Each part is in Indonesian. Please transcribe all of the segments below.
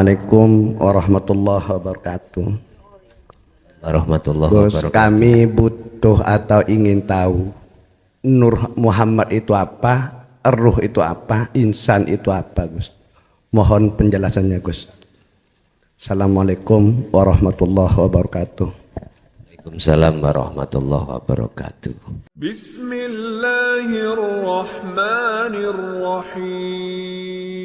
Assalamualaikum warahmatullahi wabarakatuh. Warahmatullahi Gus, wabarakatuh. kami butuh atau ingin tahu Nur Muhammad itu apa, ruh itu apa, insan itu apa, Gus? Mohon penjelasannya, Gus. Assalamualaikum warahmatullahi wabarakatuh. Waalaikumsalam warahmatullahi wabarakatuh. Bismillahirrahmanirrahim.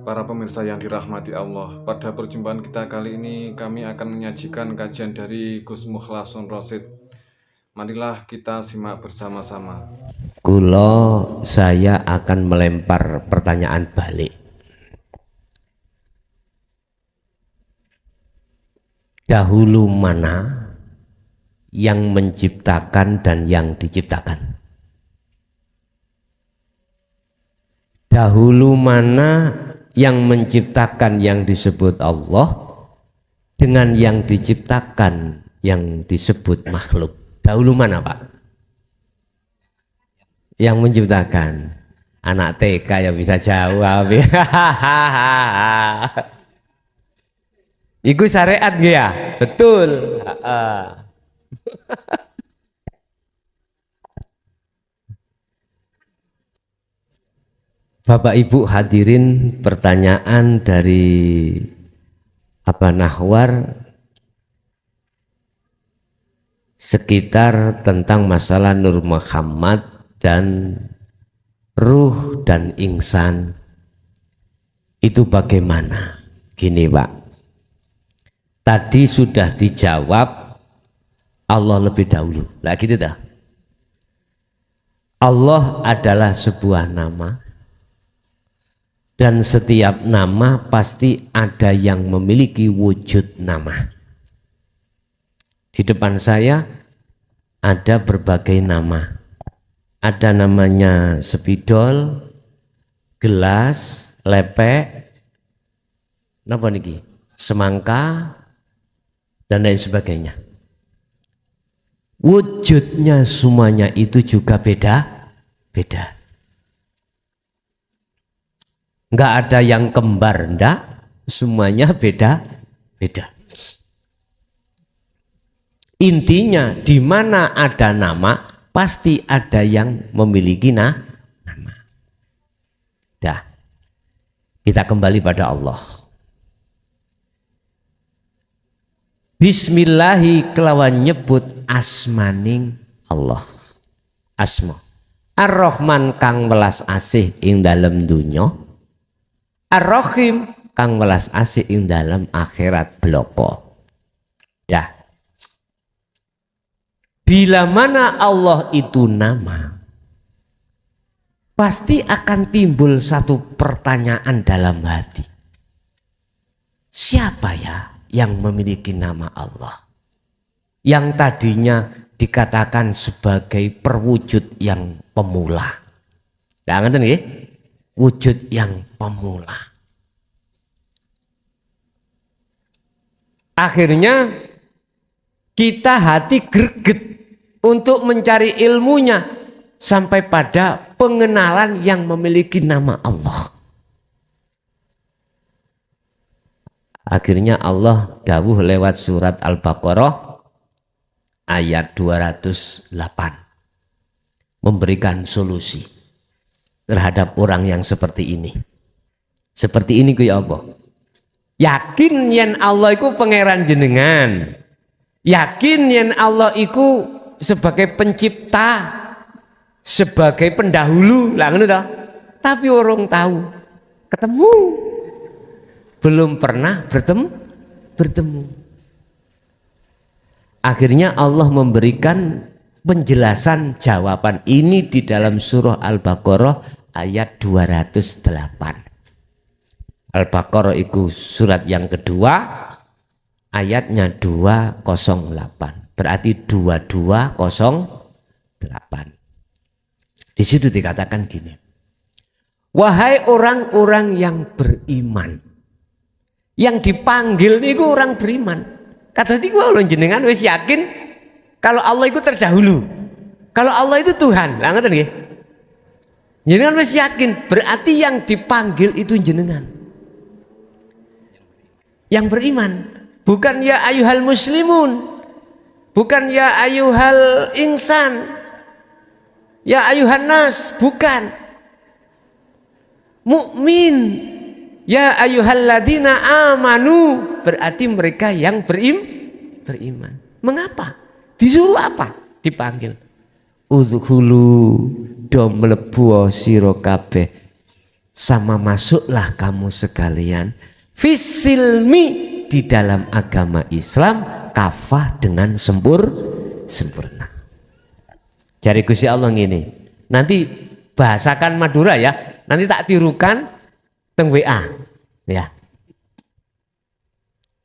Para pemirsa yang dirahmati Allah, pada perjumpaan kita kali ini kami akan menyajikan kajian dari Gus Mukhlasun Rosid. Marilah kita simak bersama-sama. Saya akan melempar pertanyaan balik. Dahulu mana yang menciptakan dan yang diciptakan? Dahulu mana yang menciptakan yang disebut Allah dengan yang diciptakan yang disebut makhluk? Dahulu mana, Pak? Yang menciptakan. Anak TK ya bisa jawab. Iku syariat nggih ya? Betul. Bapak Ibu hadirin, pertanyaan dari Nahwar sekitar tentang masalah Nur Muhammad dan ruh dan insan itu bagaimana? Gini Pak, tadi sudah dijawab Allah lebih dahulu. Lah gitu dah. Allah adalah sebuah nama dan setiap nama pasti ada yang memiliki wujud nama. Di depan saya ada berbagai nama. Ada namanya spidol, gelas, lepek, napa niki? Semangka dan lain sebagainya. Wujudnya semuanya itu juga beda-beda. Enggak ada yang kembar, enggak, semuanya beda-beda. Intinya di mana ada nama pasti ada yang memiliki nama. Dah. Kita kembali pada Allah. Bismillahi kelawan nyebut asmaning Allah. Asma. Ar-Rahman kang welas asih ing dalem dunya. Ar-Rahim kang welas asih ing dalem akhirat bloko. Dah. Bila mana Allah itu nama, pasti akan timbul satu pertanyaan dalam hati. Siapa ya yang memiliki nama Allah? Yang tadinya dikatakan sebagai perwujud yang pemula. Nah, ngerti nggih? Wujud yang pemula. Akhirnya kita hati greget untuk mencari ilmunya sampai pada pengenalan yang memiliki nama Allah. Akhirnya Allah dawuh lewat surat Al-Baqarah ayat 208 memberikan solusi terhadap orang yang seperti ini. Seperti ini ku ya Allah. Yakin yen Allah iku pangeran jenengan. Yakin yen Allah iku sebagai pencipta, sebagai pendahulu, lah ngono toh. Tapi orang tahu, ketemu, belum pernah bertemu. Akhirnya Allah memberikan penjelasan jawaban ini di dalam surah Al-Baqarah ayat 208. Al-Baqarah itu surat yang kedua, ayatnya 208. Berarti 2208. Di situ dikatakan gini. Wahai orang-orang yang beriman. Yang dipanggil niku orang beriman. Kata niku Allah jenengan wis yakin kalau Allah itu terdahulu. Kalau Allah itu Tuhan. Lah ngoten nggih. Jenengan wis yakin, berarti yang dipanggil itu jenengan. yang beriman. Bukan ya ayuhal muslimun, bukan ya ayuhal insan, ya ayuhan nas, bukan. Mukmin, ya ayyuhalladzina amanu, berarti mereka yang beriman. Mengapa? Disuruh apa? Dipanggil. Udkhulu do mlebu sira kabeh, sama masuklah kamu sekalian fisilmi, di dalam agama Islam, kafah dengan sempurna. Jari Gusti Allah ngene. Nanti bahasakan Madura ya. Nanti tak tirukan teng WA ya.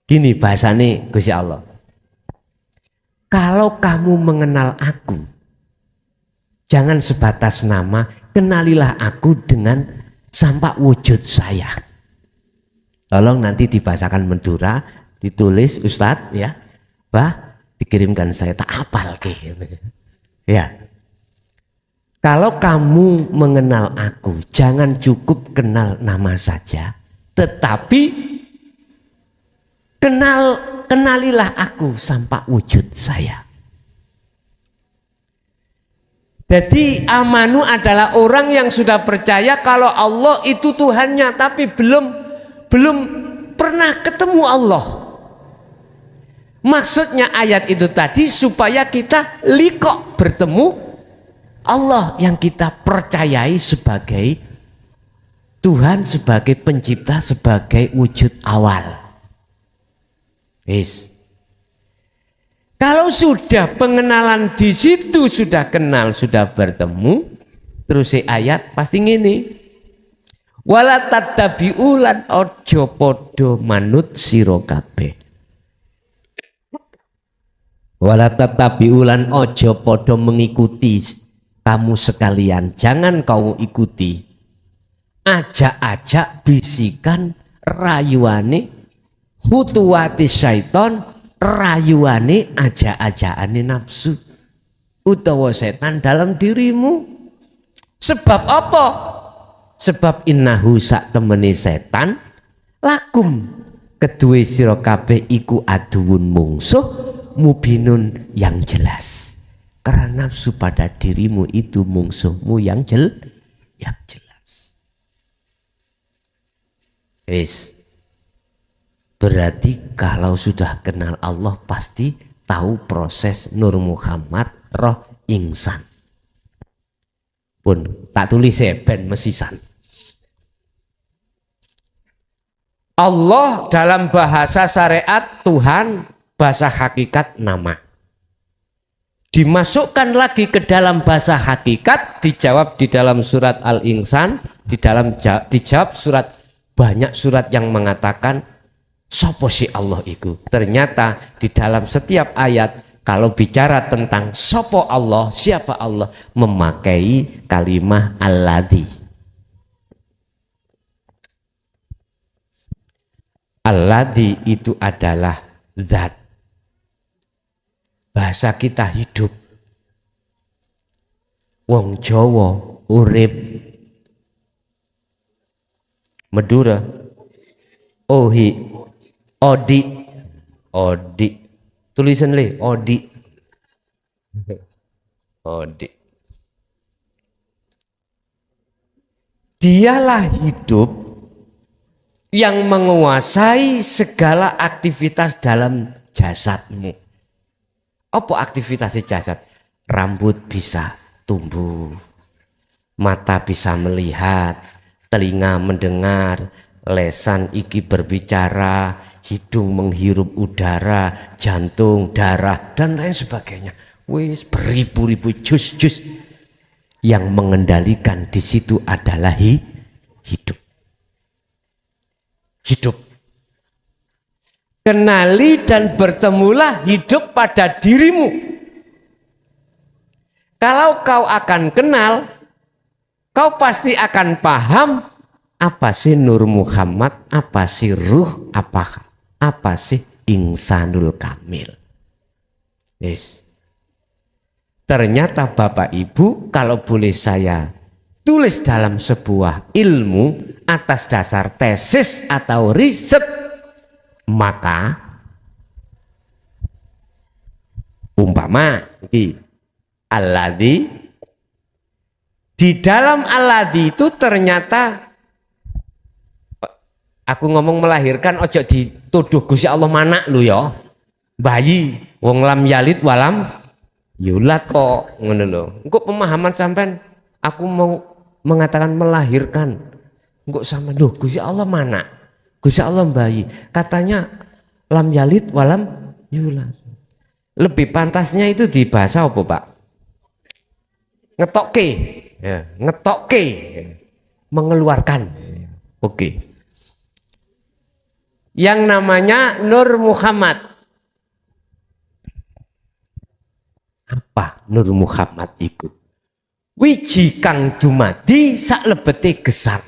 Gini bahasane Gusti Allah. Kalau kamu mengenal aku, jangan sebatas nama, kenalilah aku dengan sampai wujud saya. Tolong nanti dibahasakan Madura, ditulis Ustadz ya, dikirimkan saya tak apal ke. Ya. Kalau kamu mengenal aku, jangan cukup kenal nama saja, tetapi kenalilah aku sampai wujud saya. Jadi amanu adalah orang yang sudah percaya kalau Allah itu Tuhannya, tapi belum pernah ketemu Allah. Maksudnya ayat itu tadi supaya kita liqo, bertemu Allah yang kita percayai sebagai Tuhan, sebagai pencipta, sebagai wujud awal. Yes. Kalau sudah pengenalan di situ, sudah kenal, sudah bertemu, terus ayat pasti ngene. Wala tattabi'ulan ojo podo manut sira kabeh. Wala tattabi'ulan ojo podo mengikuti kamu sekalian, jangan kau ikuti ajak-ajak bisikan rayuane khutuwati syaiton, rayuane ajak-ajakane nafsu utawa setan dalam dirimu. Sebab apa? Sebab innahu sak temene setan lakum kedue sira kabeh iku aduun mungsuh mubinun yang jelas. Karena nafsu pada dirimu itu mungsuhmu yang jelas. Berarti kalau sudah kenal Allah pasti tahu proses Nur Muhammad roh ingsan. Pun tak tulis ben mesisan. Allah dalam bahasa syariat Tuhan, bahasa hakikat nama. Dimasukkan lagi ke dalam bahasa hakikat, dijawab di dalam surat Al-Insan, dijawab surat, banyak surat yang mengatakan sopo si Allah itu. Ternyata di dalam setiap ayat kalau bicara tentang sopo Allah, siapa Allah, memakai kalimah alladzi. Alladzi itu adalah zat. Bahasa kita hidup. Wong Jawa urip. Madura ohi odi tulisan le odi dialah hidup yang menguasai segala aktivitas dalam jasadmu. Apa aktivitas jasad? Rambut bisa tumbuh, mata bisa melihat, telinga mendengar, lesan iki berbicara, hidung menghirup udara, jantung, darah, dan lain sebagainya. Wis beribu-ribu jus-jus yang mengendalikan di situ adalah hidup. Kenali dan bertemulah hidup pada dirimu. Kalau kau akan kenal, kau pasti akan paham apa sih Nur Muhammad, apa sih ruh, apa sih Insanul Kamil. Yes. Ternyata Bapak Ibu, kalau boleh saya tulis dalam sebuah ilmu atas dasar tesis atau riset, Maka umpama iki alladzi, di dalam alladzi itu ternyata aku ngomong melahirkan, ojo dituduh Gusti Allah mana lu ya, bayi wong lam yalid walam yulat kok ngono lho. Engko pemahaman sampean aku mau mengatakan melahirkan, engko sama lho Gusti Allah mana? Gusti Allah bayi, katanya lam yalid walam yulat. Lebih pantasnya itu di bahasa apa Pak? Ngetokke, ya, ngetokke, mengeluarkan. Oke. Yang namanya Nur Muhammad. Apa Nur Muhammad itu? Wiji kang dumadi saklebete gesar.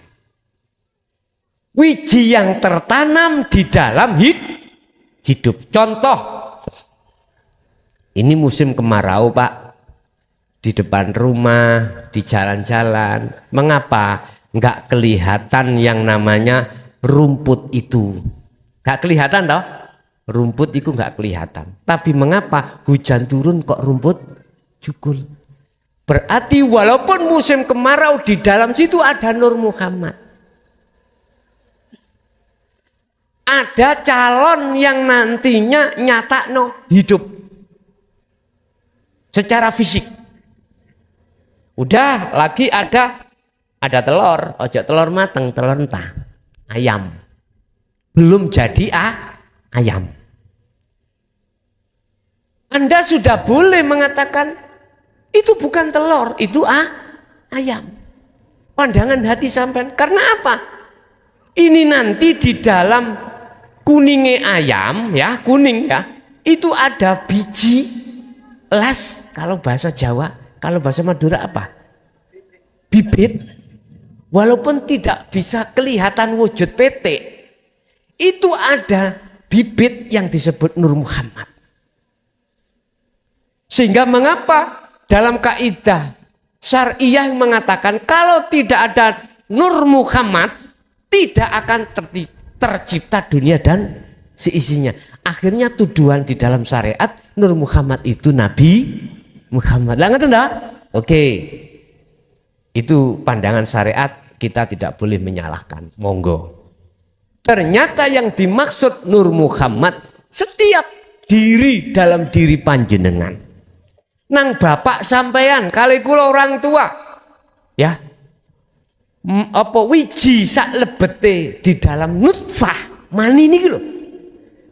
Wiji yang tertanam di dalam hidup. Contoh, ini musim kemarau Pak, di depan rumah, di jalan-jalan, mengapa nggak kelihatan yang namanya rumput itu? Nggak kelihatan toh? Rumput itu nggak kelihatan. Tapi mengapa hujan turun kok rumput jugul? Berarti walaupun musim kemarau di dalam situ ada Nur Muhammad. Ada calon yang nantinya nyata hidup secara fisik. Udah lagi ada telur, ojo telur mateng, telur entah, ayam. Belum jadi ayam. Anda sudah boleh mengatakan itu bukan telur, itu ayam. Pandangan hati sampean. Karena apa? Ini nanti di dalam kuningnya ayam, ya kuning ya, itu ada biji las. Kalau bahasa Jawa, kalau bahasa Madura apa? Bibit. Walaupun tidak bisa kelihatan wujud petik, itu ada bibit yang disebut Nur Muhammad. Sehingga mengapa dalam kaidah syariah mengatakan kalau tidak ada Nur Muhammad tidak akan tercipta dunia dan seisinya. Akhirnya tuduhan di dalam syariat Nur Muhammad itu Nabi Muhammad. Lah ngerti enggak? Oke. Itu pandangan syariat, kita tidak boleh menyalahkan. Monggo. Ternyata yang dimaksud Nur Muhammad setiap diri dalam diri panjenengan. Nang bapak sampean kali kula orang tua. Ya. Apa wiji sak lebete di dalam nutfah mani niki lho.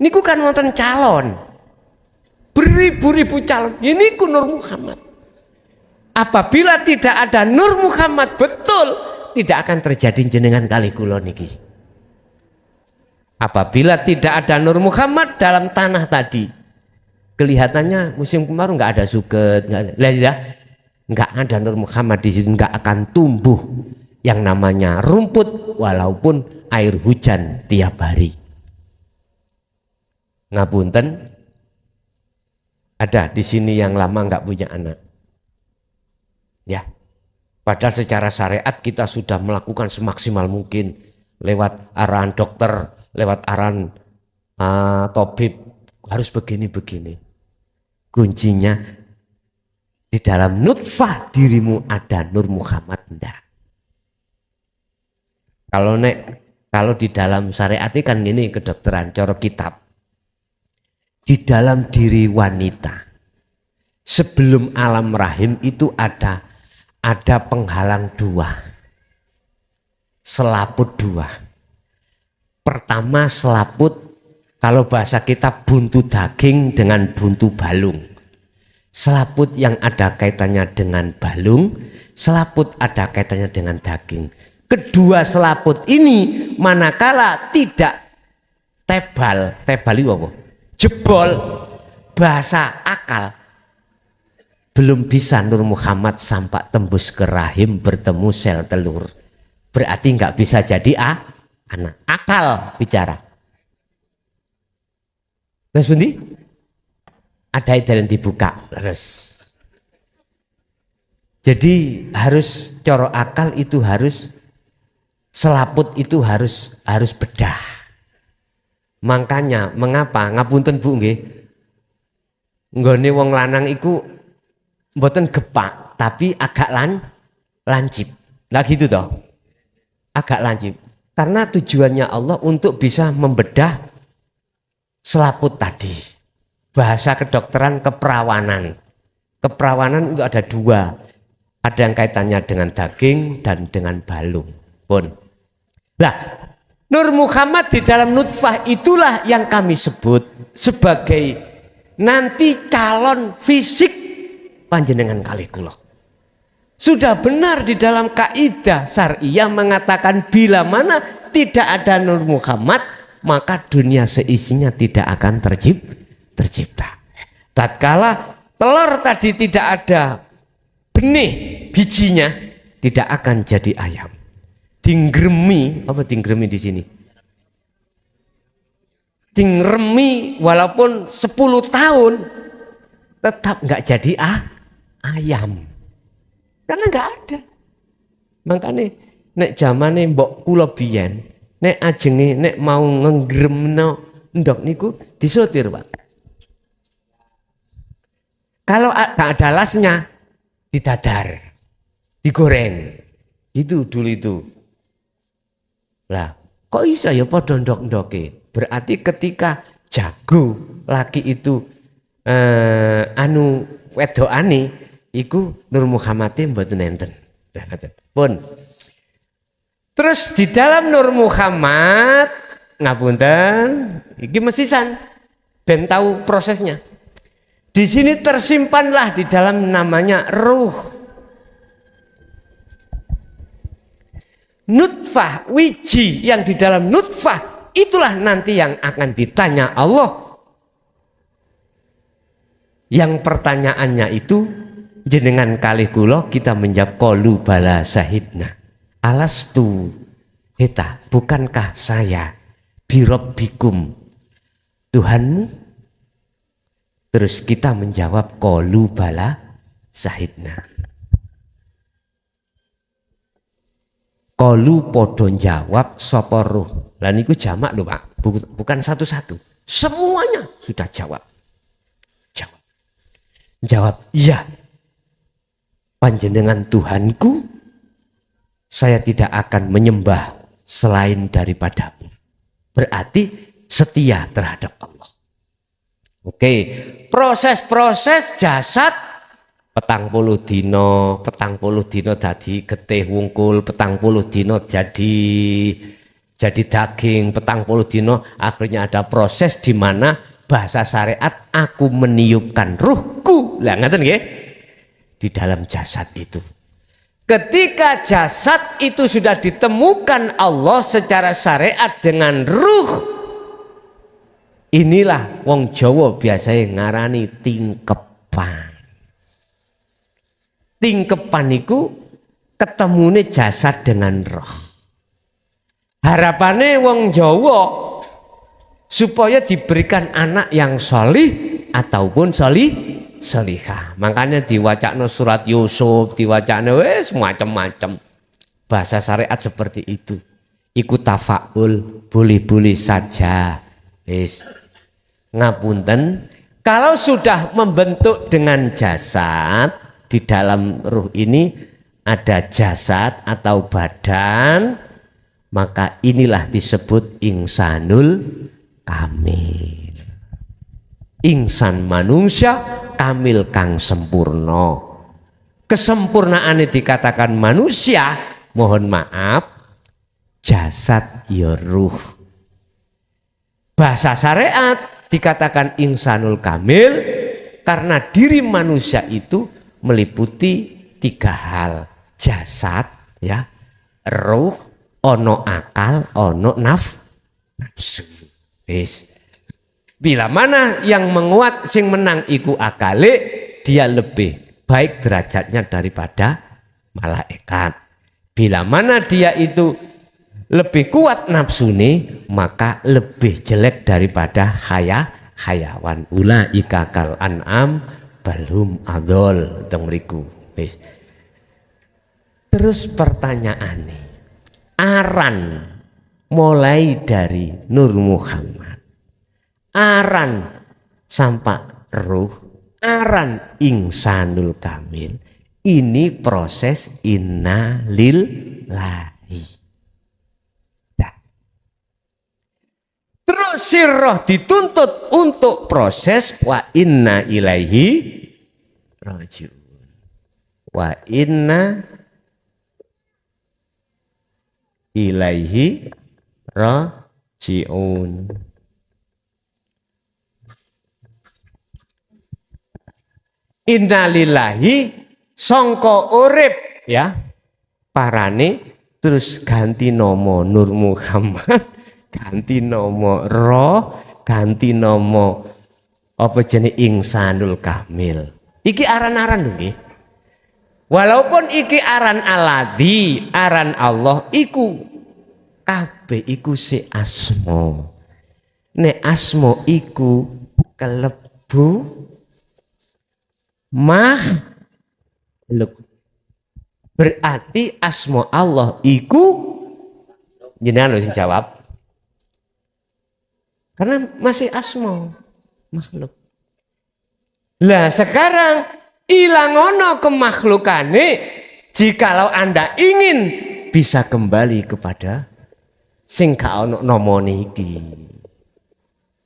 Niku kan wonten calon. Beribu-ribu calon. Ini ku Nur Muhammad. Apabila tidak ada Nur Muhammad betul tidak akan terjadi jenengan kali kula niki. Apabila tidak ada Nur Muhammad dalam tanah tadi, kelihatannya musim kemarau nggak ada suket, nggak ada Nur Muhammad di situ, nggak akan tumbuh yang namanya rumput walaupun air hujan tiap hari. Ngapunten, ada di sini yang lama nggak punya anak, ya. Padahal secara syariat kita sudah melakukan semaksimal mungkin lewat arahan dokter, lewat arahan tabib harus begini-begini. Kuncinya di dalam nutfah dirimu ada Nur Muhammad enggak? Kalau di dalam syariat kan ini kedokteran cara kitab. Di dalam diri wanita sebelum alam rahim itu ada penghalang dua, selaput dua. Pertama selaput, kalau bahasa kita buntu daging dengan buntu balung. Selaput yang ada kaitannya dengan balung, selaput ada kaitannya dengan daging. Kedua selaput ini manakala tidak tebal itu apa? Jebol, bahasa akal, belum bisa Nur Muhammad sampai tembus ke rahim bertemu sel telur. Berarti nggak bisa jadi anak. Akal bicara. Terus bunyi? Ada yang dibuka, leres. Jadi harus coro akal itu harus selaput itu harus bedah. Makanya mengapa ngapunten Bu nggih, nggone wong lanang iku mboten gepak tapi agak lancip. Nah gitu toh. Agak lancip. Karena tujuannya Allah untuk bisa membedah selaput tadi. Bahasa kedokteran keperawanan. Keperawanan itu ada dua. Ada yang kaitannya dengan daging dan dengan balung. Pun. Nah, Nur Muhammad di dalam nutfah itulah yang kami sebut sebagai nanti calon fisik panjenengan kalih kula. Sudah benar di dalam kaidah syariah mengatakan bila mana tidak ada Nur Muhammad maka dunia seisinya tidak akan tercipta. Tatkala telur tadi tidak ada benih bijinya tidak akan jadi ayam. Dinggremi, apa dinggremi di sini? Dingremi walaupun 10 tahun tetap nggak jadi ayam. Karena nggak ada. Makanya nek zamane mbok kula biyen, nek ajenge nek mau nggremno ndok niku disotir, Pak. Kalau nggak ada lasnya didadar, digoreng. Itu dulu itu. Lah, kok bisa ya padha ndok-ndoke? Berarti ketika jago laki itu wedokane iku Nur Muhammadin mboten enten. Pun. Terus di dalam Nur Muhammad ngapunten, iki mesisan ben tahu prosesnya. Di sini tersimpanlah di dalam namanya ruh. Nutfah, wiji yang di dalam nutfah itulah nanti yang akan ditanya Allah. Yang pertanyaannya itu jenengan kalih kula kita menjawab qalu bala syahidna. Alastu heta, bukankah saya birabbikum Tuhanmu? Terus kita menjawab qalu bala syahidna. Qalu podo jawab sapa ruh. Lah niku jamak lho Pak, bukan satu-satu. Semuanya sudah jawab. Jawab, iya. Panjenengan Tuhanku, saya tidak akan menyembah selain daripadamu. Berarti setia terhadap Allah. Oke, proses-proses jasad 40 dino dadi getih wungkul, 40 dino jadi daging, 40 dino akhirnya ada proses di mana bahasa syariat aku meniupkan ruhku. Lah ngaten nggih? Di dalam jasad itu. Ketika jasad itu sudah ditemukan Allah secara syariat dengan ruh, inilah wong Jawa biasanya ngarani tingkepan. Tingkepan itu ketemune jasad dengan roh. Harapannya wong Jawa supaya diberikan anak yang solih ataupun solihah. Makanya diwacana surat Yusuf, diwacana wes macam-macam. Bahasa syariat seperti itu. Ikut tafaul, boleh-boleh saja. Wes ngapunten, kalau sudah membentuk dengan jasad, di dalam ruh ini ada jasad atau badan, maka inilah disebut ingsanul kamil. Ingsan manusia kamil kang sempurna. Kesempurnaannya dikatakan manusia, mohon maaf, jasad ya ruh. Bahasa syariat dikatakan ingsanul kamil karena diri manusia itu meliputi 3 hal, jasad, ya, ruh, ono akal, ono nafsu. Wis. Bila mana yang menguat sing menang iku akale, dia lebih baik derajatnya daripada malaikat. Bila mana dia itu lebih kuat nafsune, maka lebih jelek daripada hayawan. Ulaika kal an'am balhum adol teng mriku. Wis. Terus pertanyaane, aran mulai dari Nur Muhammad aran sampak ruh, aran ingsanul kamil. Ini proses inna lillahi. Nah. Terus sirroh dituntut untuk proses wa inna ilaihi rajiun. Wa inna ilaihi rajiun. Innalillahi sangka urip ya parane terus ganti nama Nur Muhammad, ganti nama Roh, ganti nama apa jenenge Ingsanul Kamil. Iki aran-aran lho nggih. Walaupun iki aran Aladi, aran Allah iku kabeh iku si asma. Nek asma iku kelebu makhluk. Berarti asma Allah iku jenengan lho sing jawab. Karena masih asma makhluk. Lah sekarang ilang ono kemakhlukane, jikalau Anda ingin bisa kembali kepada sing ka ono nomone iki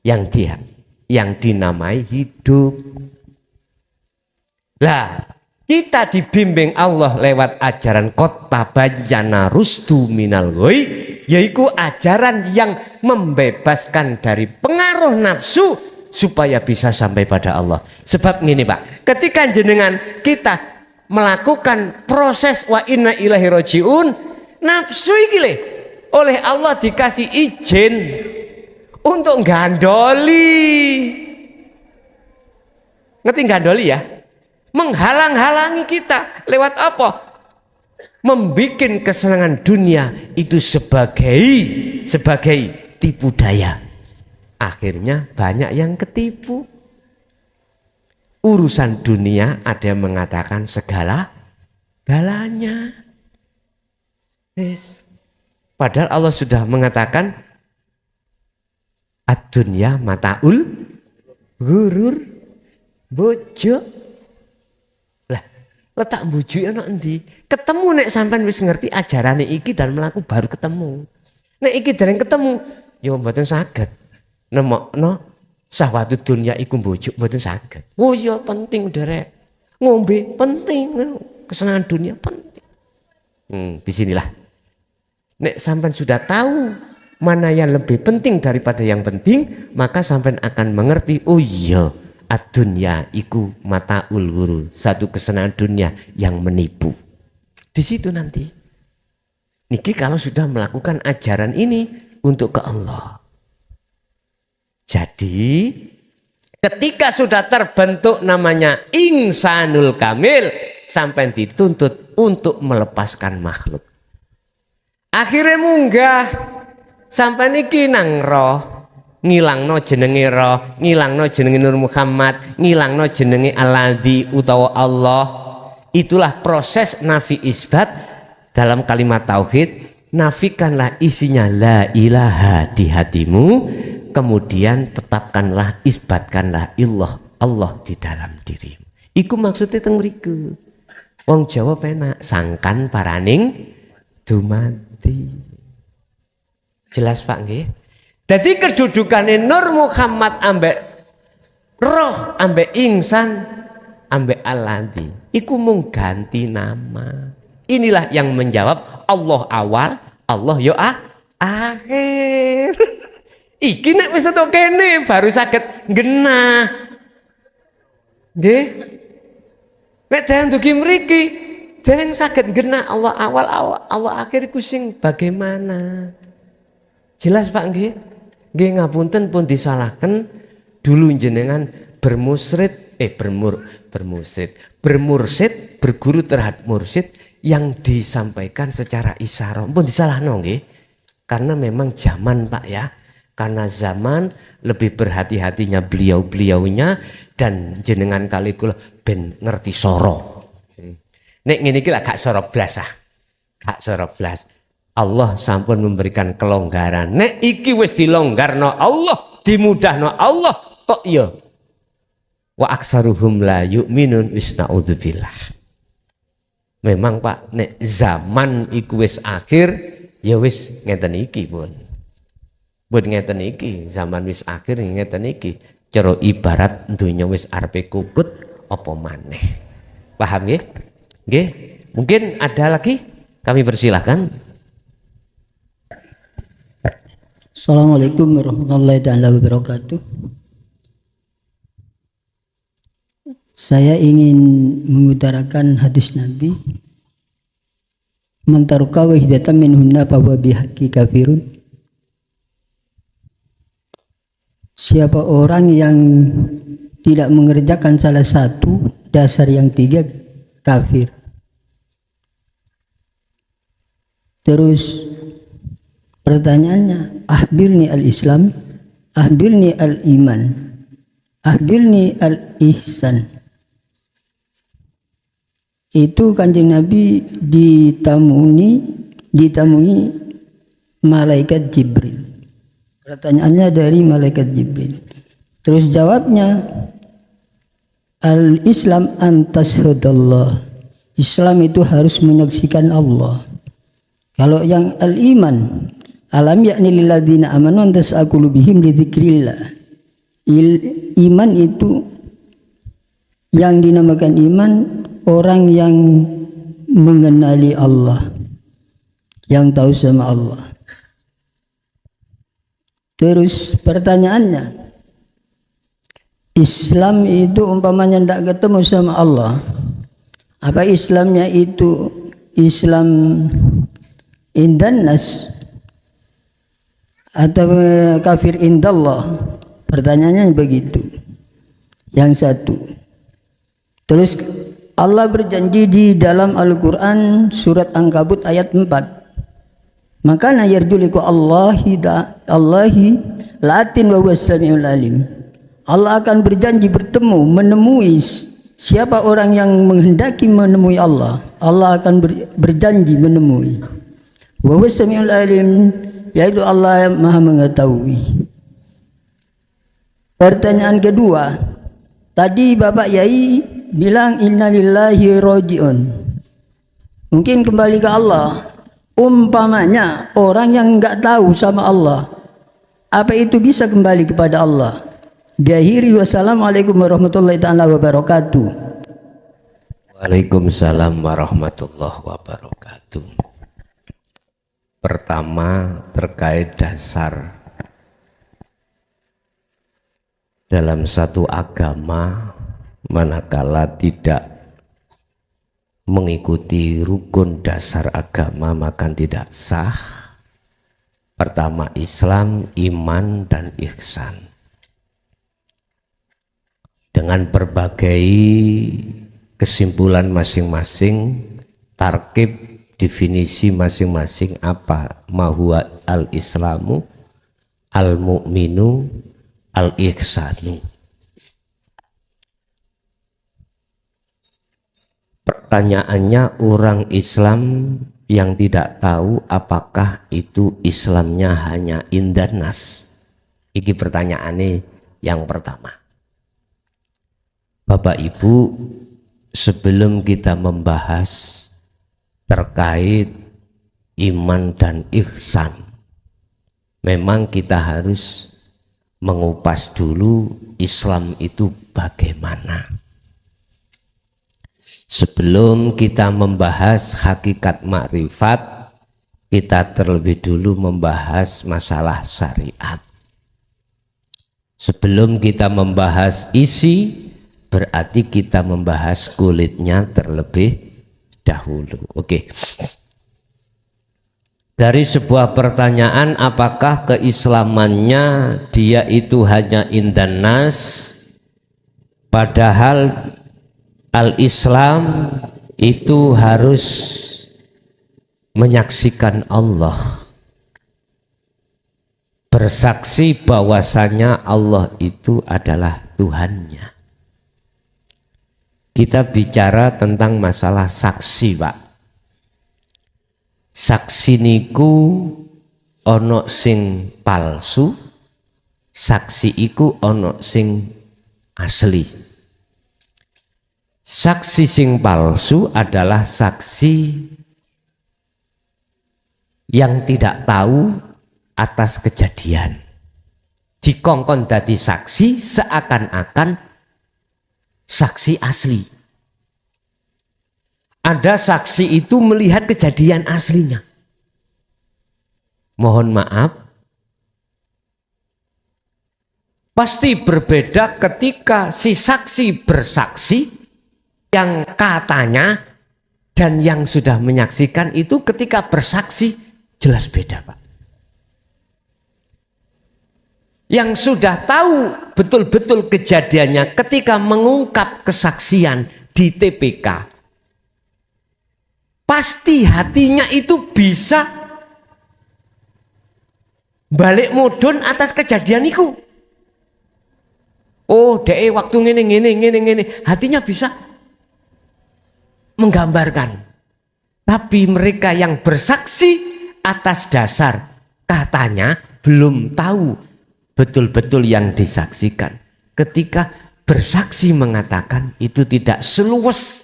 yang dinamai hidup. Lah kita dibimbing Allah lewat ajaran kota bayana rusdu minal ghoi, yaitu ajaran yang membebaskan dari pengaruh nafsu supaya bisa sampai pada Allah. Sebab gini Pak, ketika jenengan kita melakukan proses wa inna ilaihi rajiun, nafsu iki le oleh Allah dikasih izin untuk gandoli. Ngerti gandoli ya? Menghalang-halangi kita lewat apa? Membikin kesenangan dunia itu sebagai tipu daya. Akhirnya banyak yang ketipu. Urusan dunia ada yang mengatakan segala-galanya. Yes. Padahal Allah sudah mengatakan ad-dunya mataul gurur bojo. Lah, letak bojo ana endi? Ketemu nek sampean wis ngerti ajarane iki dan melaku baru ketemu. Nek iki dereng ketemu, ya mboten saged. Nemokno sahwatu dunya iku bojo mboten saged. Oh iya penting derek. Ngombe penting, kesenangan dunia penting. Disinilah. Nek sampean sudah tahu mana yang lebih penting daripada yang penting, maka sampean akan mengerti, oh iya, ad-dunya iku mataul ghurur, satu kesenangan dunia yang menipu. Di situ nanti. Niki kalau sudah melakukan ajaran ini untuk ke Allah. Jadi ketika sudah terbentuk namanya Ingsanul Kamil, sampai dituntut untuk melepaskan makhluk. Akhirnya munggah sampai niki nang roh, ngilangno jenenge roh, ngilangno jenenge Nur Muhammad, ngilangno jenenge Alladzi utawa Allah. Itulah proses nafi isbat dalam kalimat tauhid. Nafikanlah isinya la ilaha di hatimu, kemudian tetapkanlah, isbatkanlah Allah di dalam dirimu. Iku maksudnya teng mriku. Wong Jawa penak sangkan paraning dumati. Jelas Pak nggih? Jadi kedudukannya Nur Muhammad ambek roh ambek ingsan ambek Alladzi iku mung ganti nama. Inilah yang menjawab Allah awal, Allah yo akhir. Iki nek wis tetok kene baru saged genah. Nggih. Nek dereng dugi mriki dereng saged genah Allah awal, Allah akhir iku sing bagaimana? Jelas Pak nggih? Nggih ngapunten pun disalahkan dulu jenengan bermursid berguru terhadap mursid yang disampaikan secara isyarah pun disalahno nggih. Karena memang zaman Pak ya. Karena zaman lebih berhati-hatinya beliau-beliaunya dan jenengan kali kula ben ngerti soro. Nek ngene iki lak gak soro blas ah. Gak soro blas. Allah sampun memberikan kelonggaran. Nek iki wis dilonggarno Allah, dimudahno Allah kok ya wa aksaruhum la yu'minun wis naudzubillah. Memang Pak nek zaman iku wis akhir ya wis ngeten iki pun. Buat ngeten iki zaman wis akhir ngeten iki. Cara ibarat dunya wis arepe kukut apa maneh. Paham nggih? Nggih. Mungkin ada lagi? Kami persilahkan. Assalamualaikum warahmatullahi wabarakatuh. Saya ingin mengutarakan hadis Nabi, man taraka wahdatan minhunna fa huwa bihaqqi kafirun. Siapa orang yang tidak mengerjakan salah satu dasar yang tiga, kafir. Terus pertanyaannya, ahbirni al-Islam, ahbirni al-iman, ahbirni al-ihsan. Itu Kanjeng Nabi ditamui malaikat Jibril. Pertanyaannya dari malaikat Jibril. Terus jawabnya, al-Islam antashhadallah. Islam itu harus menyaksikan Allah. Kalau yang al-iman, alam yakni lilladzina amanu an tas'a qulubihim li dzikrillah. Iman itu yang dinamakan iman, orang yang mengenali Allah, yang tahu sama Allah. Terus pertanyaannya, Islam itu umpamanya tidak ketemu sama Allah, apa Islamnya itu Islam indannas atau kafir indallah? Pertanyaannya begitu. Yang satu. Terus Allah berjanji di dalam Al-Quran surat Ankabut ayat 4. Maka yarjuliku Allahi latin wa wassami'ul alim. Allah akan berjanji bertemu, menemui siapa orang yang menghendaki menemui Allah. Allah akan berjanji menemui. Wa wassami'ul alim, yaitu Allah yang maha mengetahui. Pertanyaan kedua, tadi Bapak Yai bilang innalillahi rojiun, mungkin kembali ke Allah. Umpamanya orang yang enggak tahu sama Allah, apa itu bisa kembali kepada Allah? Diakhiri, wassalamualaikum warahmatullahi taala wabarakatuh. Waalaikumsalam warahmatullahi wabarakatuh. Pertama, terkait dasar dalam satu agama, manakala tidak mengikuti rukun dasar agama maka tidak sah. Pertama Islam, iman dan ihsan. Dengan berbagai kesimpulan masing-masing, tarkib definisi masing-masing apa mahuwa al-islamu, al-mu'minu, al-ihsanu. Pertanyaannya, orang Islam yang tidak tahu apakah itu Islamnya hanya indanas. Iki pertanyaannya yang pertama. Bapak Ibu, sebelum kita membahas terkait iman dan ihsan, memang kita harus mengupas dulu Islam itu bagaimana. Sebelum kita membahas hakikat makrifat, kita terlebih dulu membahas masalah syariat. Sebelum kita membahas isi, berarti kita membahas kulitnya terlebih dahulu. Oke. Dari sebuah pertanyaan, apakah keislamannya dia itu hanya indanas, padahal al-Islam itu harus menyaksikan Allah, bersaksi bahwasanya Allah itu adalah Tuhannya. Kita bicara tentang masalah saksi, Pak. Saksi niku ono sing palsu, saksi iku ono sing asli. Saksi sing palsu adalah saksi yang tidak tahu atas kejadian. Dikongkon dadi saksi seakan-akan saksi asli. Ada saksi itu melihat kejadian aslinya. Mohon maaf, pasti berbeda ketika si saksi bersaksi yang katanya dan yang sudah menyaksikan itu ketika bersaksi jelas beda, Pak. Yang sudah tahu betul-betul kejadiannya ketika mengungkap kesaksian di TPK, pasti hatinya itu bisa balik mudun atas kejadian itu. Oh, dek waktu ngene, hatinya bisa menggambarkan. Tapi mereka yang bersaksi atas dasar katanya belum tahu betul-betul yang disaksikan. Ketika bersaksi mengatakan itu tidak seluas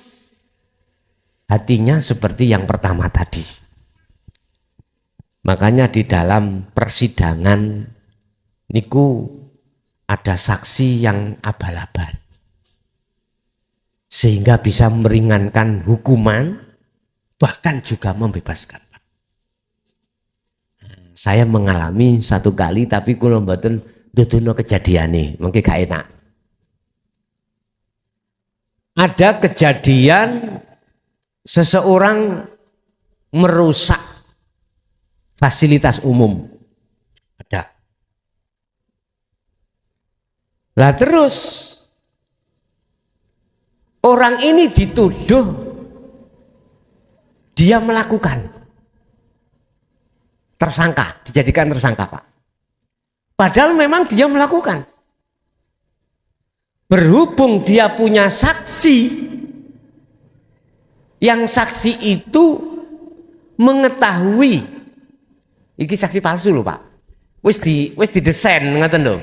hatinya seperti yang pertama tadi. Makanya di dalam persidangan niku ada saksi yang abal-abal. Sehingga bisa meringankan hukuman bahkan juga membebaskan. Saya mengalami satu kali tapi kula mboten duduno kejadiane, mengke gak enak. Ada kejadian seseorang merusak fasilitas umum. Ada. Lah terus orang ini dituduh dia melakukan. Tersangka, dijadikan tersangka, Pak. Padahal memang dia melakukan. Berhubung dia punya saksi, yang saksi itu mengetahui, iki saksi palsu loh, Pak. Wis didesain ngaten lho.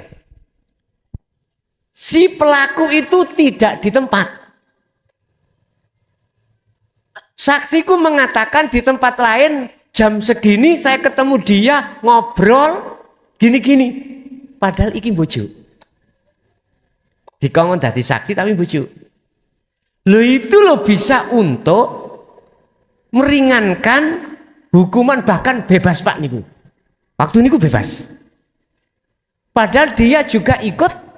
Si pelaku itu tidak di tempat. Saksiku mengatakan di tempat lain jam segini saya ketemu dia ngobrol gini-gini. Padahal iki bojo. Dikongkon dadi saksi tapi bojo. Lo itu lo bisa untuk meringankan hukuman bahkan bebas, Pak niku. Waktu niku bebas. Padahal dia juga ikut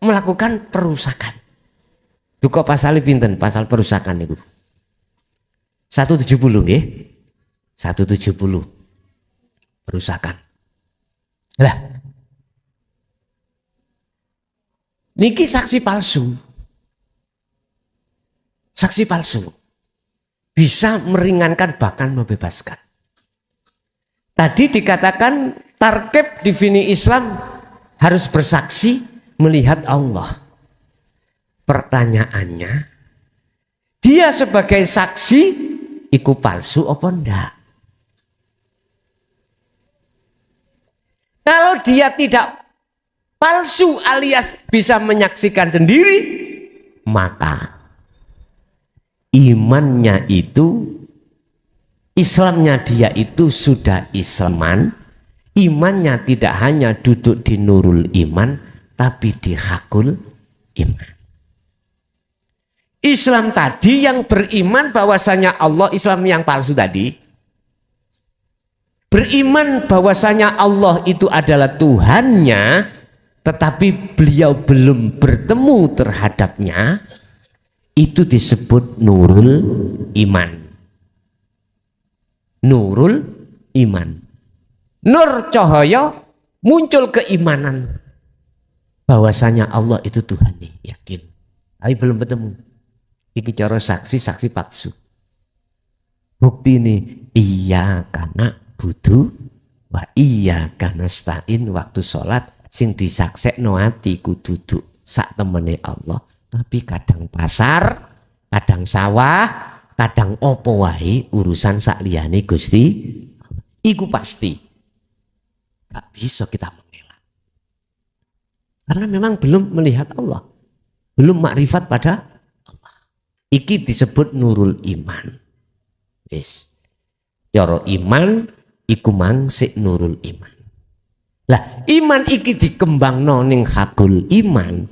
melakukan perusakan. Duka pasal pinten? Pasal perusakan niku. 170 nggih. 170 perusakan. Lah, niki saksi palsu. Saksi palsu bisa meringankan bahkan membebaskan. Tadi dikatakan tarkib divini Islam harus bersaksi melihat Allah. Pertanyaannya, dia sebagai saksi iku palsu apa enggak? Kalau dia tidak palsu alias bisa menyaksikan sendiri, maka imannya itu, Islamnya dia itu sudah Islaman. Imannya tidak hanya duduk di nurul iman, tapi di hakul iman. Islam tadi yang beriman bahwasanya Allah, Islam yang palsu tadi beriman bahwasanya Allah itu adalah Tuhannya, tetapi beliau belum bertemu terhadapnya, itu disebut nurul iman. Nurul iman. Nur cahaya, muncul keimanan bahwasanya Allah itu Tuhan, yakin. Tapi belum bertemu. Iki cara saksi palsu. Bukti ini iya karena butuh wa iya karena stain waktu sholat sing disaksekno atiku duduk sak temene Allah, tapi kadang pasar, kadang sawah, kadang opo wae urusan sak liyane Gusti. Iku pasti gak bisa kita mengelak. Karena memang belum melihat Allah. Belum makrifat pada Allah. Iki disebut nurul iman. Wis. Cara iman iku mangsik nurul iman. Lah iman iki dikembangno ning hakul iman,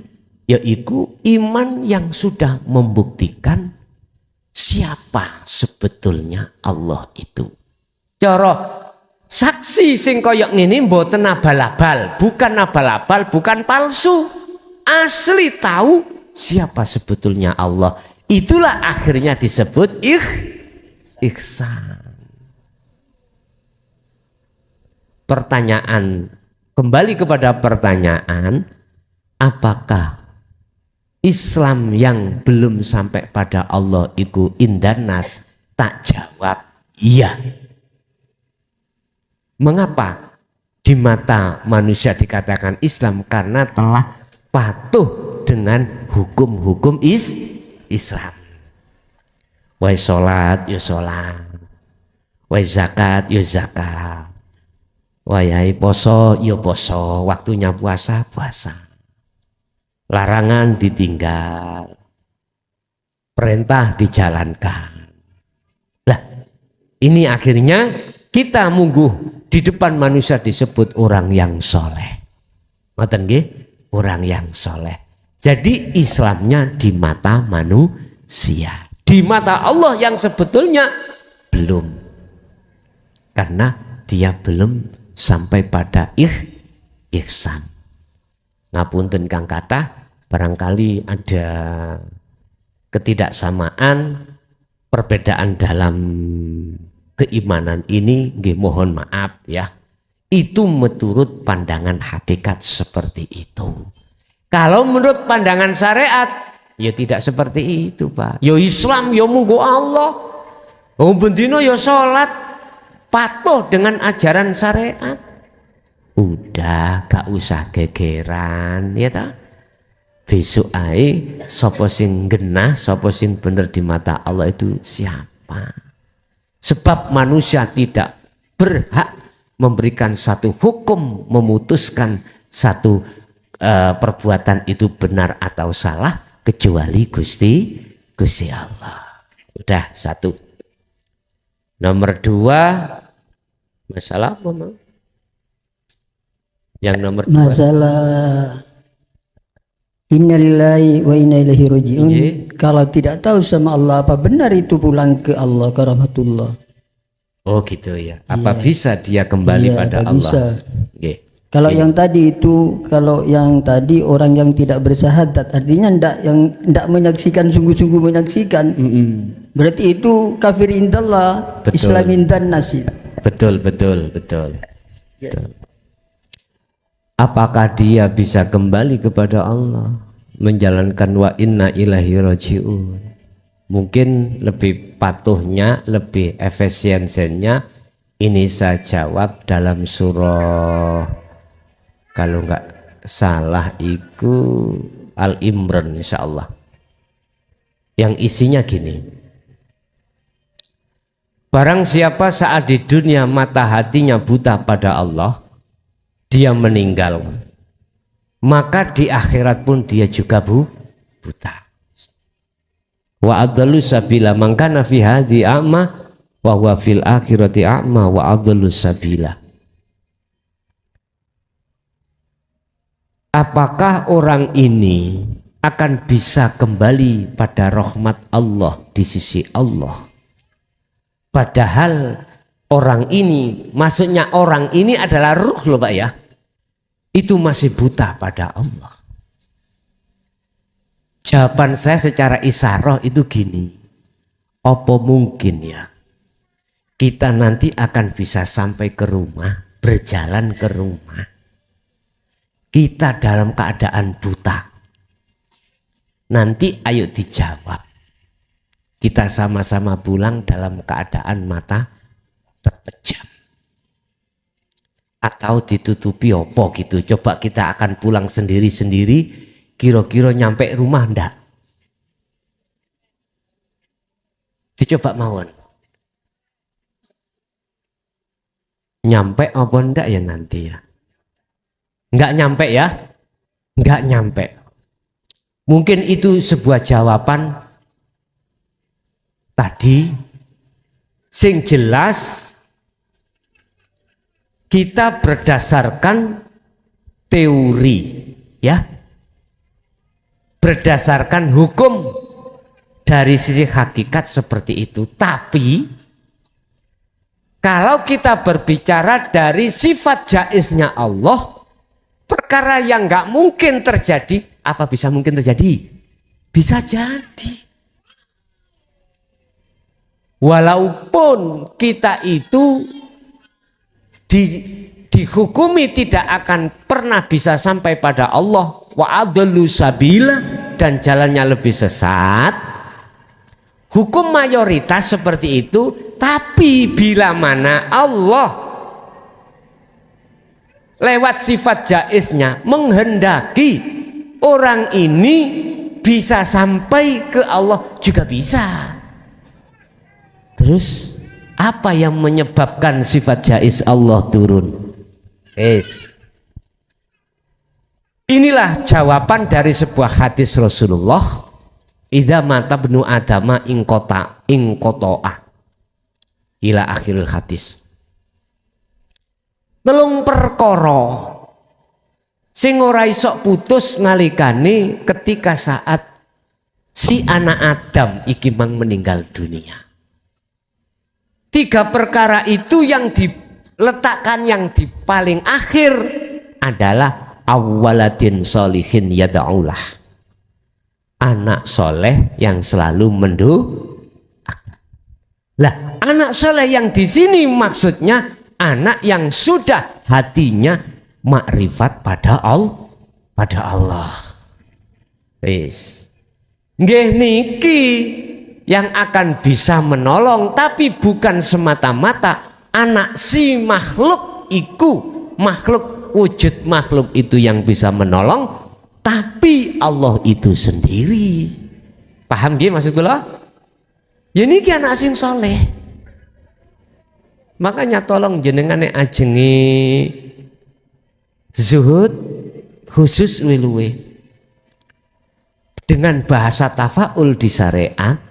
yaiku iman yang sudah membuktikan siapa sebetulnya Allah itu. Cara saksi sing koyok ngene mboten abal-abal, bukan abal-abal, bukan palsu. Asli tahu siapa sebetulnya Allah. Itulah akhirnya disebut ihsan. Pertanyaan, kembali kepada pertanyaan, apakah Islam yang belum sampai pada Allah itu indanas? Tak jawab iya. Mengapa di mata manusia dikatakan Islam? Karena telah patuh dengan hukum-hukum Islam. Wai sholat ya sholat, wai zakat ya zakat, wai poso ya poso, waktunya puasa puasa, larangan ditinggal, perintah dijalankan. Lah ini akhirnya kita mungguh di depan manusia disebut orang yang soleh. Ngoten nggih? Orang yang soleh. Jadi Islamnya di mata manusia. Di mata Allah yang sebetulnya belum. Karena dia belum sampai pada ihsan. Ngapunten Kang Kathah, barangkali ada ketidaksamaan, perbedaan dalam keimanan ini, nggih mohon maaf ya. Itu menurut pandangan hakikat seperti itu. Kalau menurut pandangan syariat, ya tidak seperti itu Pak. Ya Islam, ya munggu Allah. Oh bendino ya sholat, patuh dengan ajaran syariat. Udah, gak usah gegeran, ya tak? Besok ae, sopo sing genah, sopo sing bener di mata Allah itu siapa? Sebab manusia tidak berhak memberikan satu hukum, memutuskan satu perbuatan itu benar atau salah kecuali Gusti Allah. Udah satu. Nomor dua, masalah apa Mang? Yang nomor dua. Masalah innalillahi wa inna ilaihi raji'un. Kalau tidak tahu sama Allah, apa benar itu pulang ke Allah, ke rahmatullah? Oh gitu ya. Apa bisa dia kembali pada Allah? Bisa. Okay. Kalau yang tadi itu, kalau yang tadi orang yang tidak bersyahadat, artinya ndak menyaksikan, sungguh-sungguh menyaksikan. Berarti itu kafir indallah, Islam indan nasib. Betul. Ya. Betul. Apakah dia bisa kembali kepada Allah, menjalankan wa inna ilahi raji'un? Mungkin lebih patuhnya, lebih efisiensinya ini saya jawab dalam surah, kalau nggak salah itu Al-Imran insyaallah, yang isinya gini: barang siapa saat di dunia mata hatinya buta pada Allah, dia meninggal, maka di akhirat pun dia juga buta. Wa adallu sabila man kana fi hadhi a'ma wa huwa fil akhirati a'ma wa adallu sabila. Apakah orang ini akan bisa kembali pada rahmat Allah di sisi Allah? Padahal orang ini, maksudnya orang ini adalah ruh loh Pak ya, itu masih buta pada Allah. Jawaban saya secara isyarah itu gini, apa mungkin ya kita nanti akan bisa sampai ke rumah, berjalan ke rumah, kita dalam keadaan buta? Nanti ayo dijawab. Kita sama-sama pulang dalam keadaan mata terpejam atau ditutupi opo gitu. Coba kita akan pulang sendiri-sendiri, kira-kira nyampe rumah ndak? Dicoba mawon. Nyampe apa ndak ya nanti ya? Enggak nyampe ya? nggak nyampe. Mungkin itu sebuah jawaban tadi sing jelas kita berdasarkan teori, ya, berdasarkan hukum dari sisi hakikat seperti itu. Tapi kalau kita berbicara dari sifat jaiznya Allah, perkara yang nggak mungkin terjadi, apa bisa mungkin terjadi? Bisa jadi. Walaupun kita itu dihukumi tidak akan pernah bisa sampai pada Allah, wa adallu sabila, dan jalannya lebih sesat, hukum mayoritas seperti itu. Tapi bila mana Allah lewat sifat jaiznya menghendaki orang ini bisa sampai ke Allah, juga bisa. Terus apa yang menyebabkan sifat jaiz Allah turun? Inilah jawaban dari sebuah hadis Rasulullah, idza mata bnu adama ingqata'a ila akhiril hadis. Telung perkara sing ora iso putus nalikane ketika saat si anak Adam iki mang meninggal dunia. 3 perkara itu yang diletakkan yang di paling akhir adalah awaladin solihin yada'ulah, anak soleh yang selalu mendoakan. Lah, anak soleh yang di sini maksudnya anak yang sudah hatinya makrifat pada Allah. Wis. Nggih niki yang akan bisa menolong, tapi bukan semata-mata anak si makhluk iku, makhluk wujud makhluk itu yang bisa menolong, tapi Allah itu sendiri. Paham nggih maksud kula? Ya niki anak sing soleh. Makanya tolong jenengane ajengi zuhud khusus wiluwe dengan bahasa tafaul di syariat.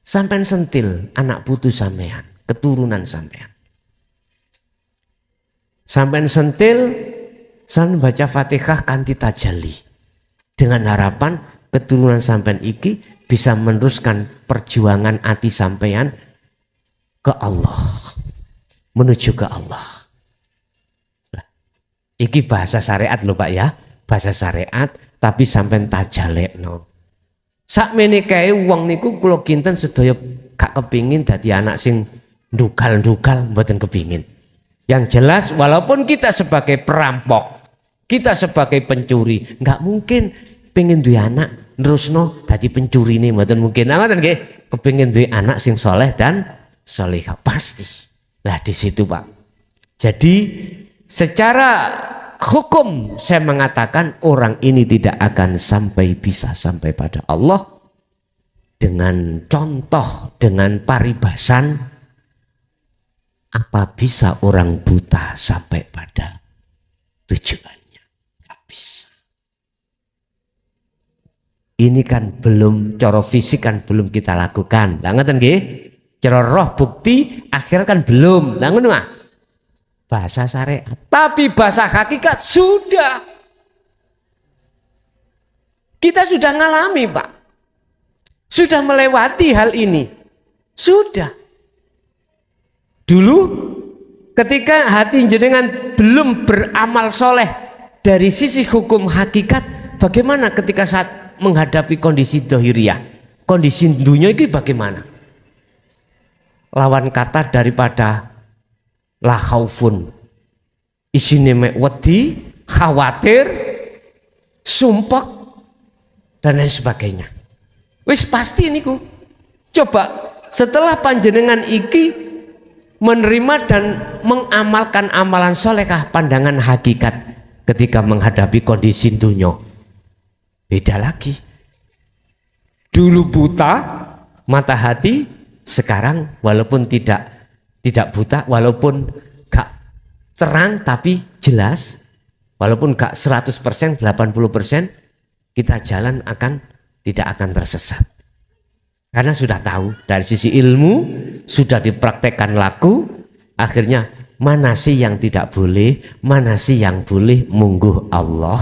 Sampai sentil anak putu sampean, keturunan sampean. Sampai sentil, sampean baca Fatihah kanthi tajalli. Dengan harapan keturunan sampean iki bisa meneruskan perjuangan hati sampean ke Allah. Menuju ke Allah. Iki bahasa syariat lho Pak ya. Bahasa syariat tapi sampean tajalekno. Sakmene kae wong niku kula kinten sedaya gak kepingin dadi anak sing ndugal-ndugal, mboten kepingin. Yang jelas walaupun kita sebagai perampok, kita sebagai pencuri, nggak mungkin pengen duwe anak nerusno dadi pencuri ini, mboten mungkin. Ngoten nggih, kepengin duwe anak sing soleh dan salehah pasti. Lah di situ Pak. Jadi secara hukum saya mengatakan orang ini tidak akan bisa sampai pada Allah dengan contoh, dengan paribasan, apa bisa orang buta sampai pada tujuannya? Gak bisa. Ini kan belum, cara fisik kan belum kita lakukan. Lah ngoten nggih? Cara roh bukti akhir kan belum. Lah ngono ah. Bahasa syariat, tapi bahasa hakikat sudah. Kita sudah ngalami Pak, sudah melewati hal ini, sudah. Dulu ketika hati jenengan belum beramal soleh dari sisi hukum hakikat, bagaimana ketika saat menghadapi kondisi dohiriyah, kondisi dunia itu bagaimana? Lawan kata daripada la khaufun, isine mek wedi, khawatir, sumpek dan lain sebagainya. Wis pasti niku. Coba setelah panjenengan iki menerima dan mengamalkan amalan solehkah pandangan hakikat ketika menghadapi kondisi dunia? Beda lagi. Dulu buta mata hati, sekarang walaupun tidak buta, walaupun gak terang tapi jelas, Walaupun gak 100%, 80%, kita jalan tidak akan tersesat. Karena sudah tahu dari sisi ilmu, sudah dipraktekkan laku, akhirnya mana sih yang tidak boleh, mana sih yang boleh, mungguh Allah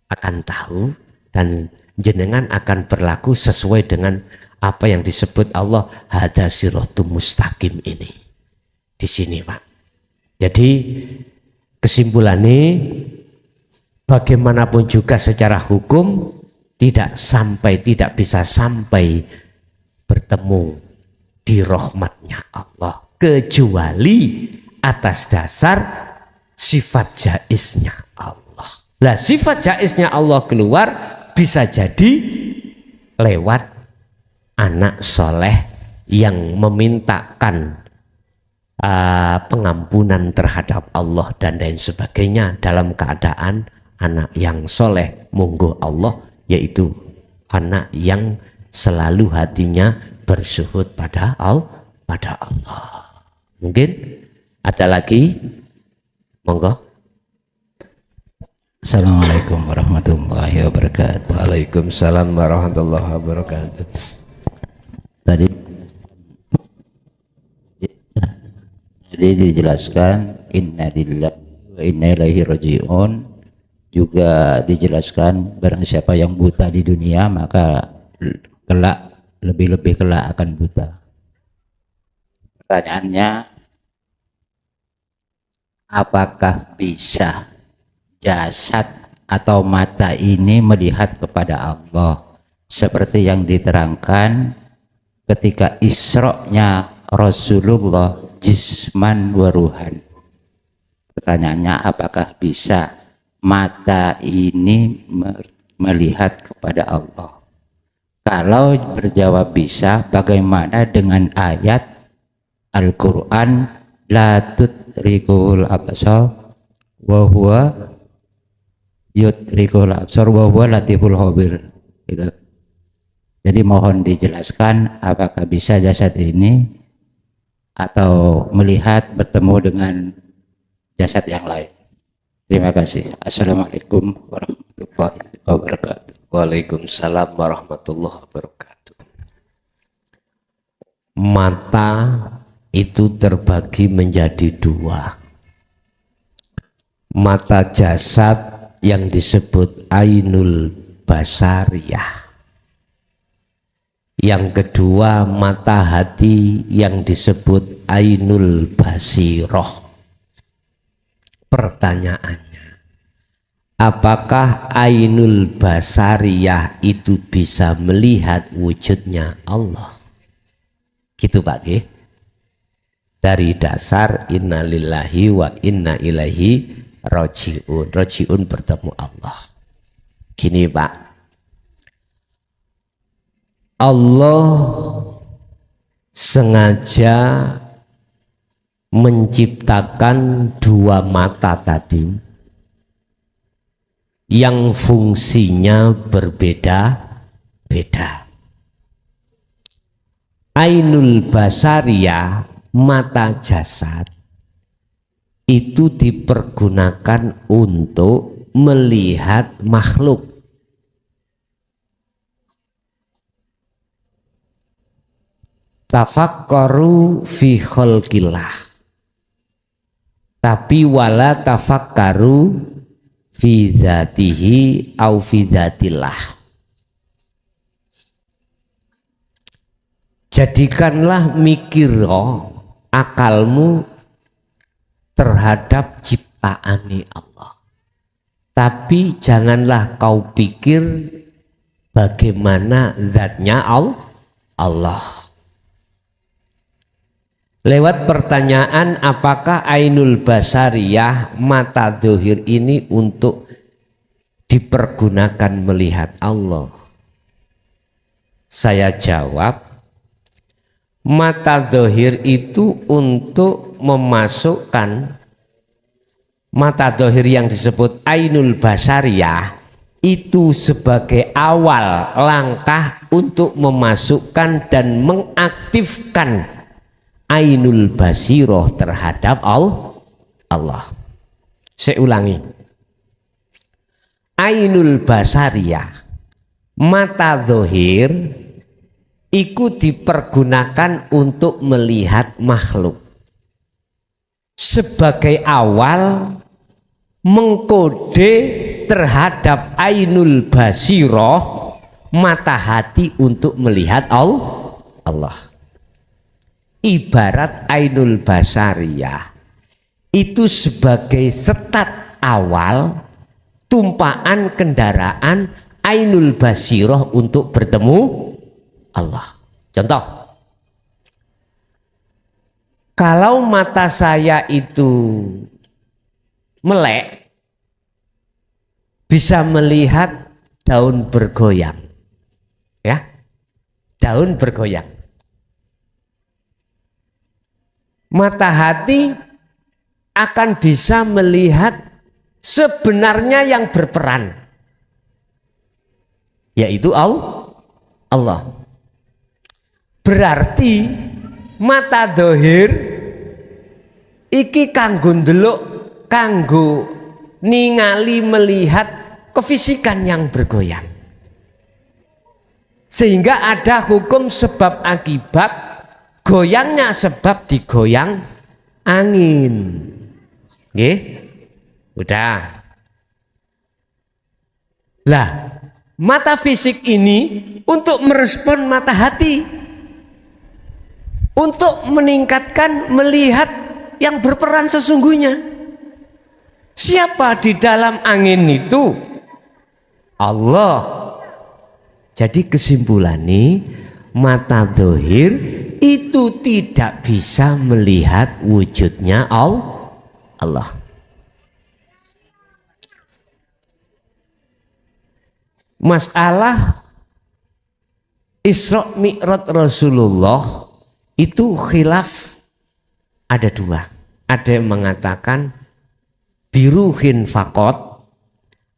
akan tahu dan jenengan akan berlaku sesuai dengan apa yang disebut Allah hada siratum mustaqim ini. Di sini Pak. Jadi kesimpulannya bagaimanapun juga secara hukum tidak bisa sampai bertemu di rahmatnya Allah kecuali atas dasar sifat jaiznya Allah. Lah sifat jaiznya Allah keluar bisa jadi lewat anak soleh yang memintakan pengampunan terhadap Allah dan lain sebagainya dalam keadaan anak yang soleh monggo Allah, yaitu anak yang selalu hatinya bersuhud pada Allah. Mungkin ada lagi, monggo. Assalamualaikum warahmatullahi wabarakatuh. Waalaikumsalam warahmatullahi wabarakatuh. Tadi dijelaskan inna lillahi wa inna ilaihi raji'un, juga dijelaskan barang siapa yang buta di dunia maka kelak lebih-lebih kelak akan buta. Pertanyaannya, apakah bisa jasad atau mata ini melihat kepada Allah seperti yang diterangkan ketika Isra-nya Rasulullah jisman wa ruhan? Pertanyaannya, apakah bisa mata ini melihat kepada Allah? Kalau berjawab bisa, bagaimana dengan ayat Al-Quran la tudrikul absar wa huwa yudrikul absar wa huwa latiful khabir? Gitu. Jadi mohon dijelaskan apakah bisa jasad ini atau melihat bertemu dengan jasad yang lain. Terima kasih. Assalamualaikum warahmatullahi wabarakatuh. Waalaikumsalam warahmatullahi wabarakatuh. Mata itu terbagi menjadi dua. Mata jasad yang disebut ainul basariyah. Yang kedua mata hati yang disebut ainul basiroh. Pertanyaannya, apakah ainul basariyah itu bisa melihat wujudnya Allah? Gitu Pak G. Dari dasar innalillahi wa inna ilaihi raji'un. Raji'un bertemu Allah. Gini Pak, Allah sengaja menciptakan dua mata tadi yang fungsinya berbeda-beda. Ainul basariyah, mata jasad, itu dipergunakan untuk melihat makhluk. Tafakkaru fi khalqillah, tapi wala tafakkaru fi dzatihi au fi dzatillah. Jadikanlah mikir akalmu terhadap ciptaan Allah, tapi janganlah kau pikir bagaimana zatnya Allah. Lewat pertanyaan apakah ainul basariyah, mata zahir ini untuk dipergunakan melihat Allah, saya jawab, mata zahir itu untuk memasukkan mata zahir yang disebut ainul basariyah itu sebagai awal langkah untuk memasukkan dan mengaktifkan ainul basiroh terhadap Allah. Saya ulangi, ainul basariyah, mata zahir iku dipergunakan untuk melihat makhluk sebagai awal mengkode terhadap ainul basiroh, mata hati untuk melihat Allah. Ibarat ainul basariyah itu sebagai setat awal tumpaan kendaraan ainul basiroh untuk bertemu Allah. Contoh, kalau mata saya itu melek, bisa melihat daun bergoyang, ya, daun bergoyang. Mata hati akan bisa melihat sebenarnya yang berperan, yaitu Allah. Berarti mata dohir iki kanggo ndelok, kanggo ningali melihat kefisikan yang bergoyang, sehingga ada hukum sebab akibat. Goyangnya sebab digoyang angin. Nggih? Udah. Lah, mata fisik ini untuk merespon mata hati, untuk meningkatkan melihat yang berperan sesungguhnya. Siapa di dalam angin itu? Allah. Jadi kesimpulannya, mata zahir itu tidak bisa melihat wujudnya Allah. Masalah Isra Mi'raj Rasulullah itu khilaf ada dua. Ada yang mengatakan biruhin fakot,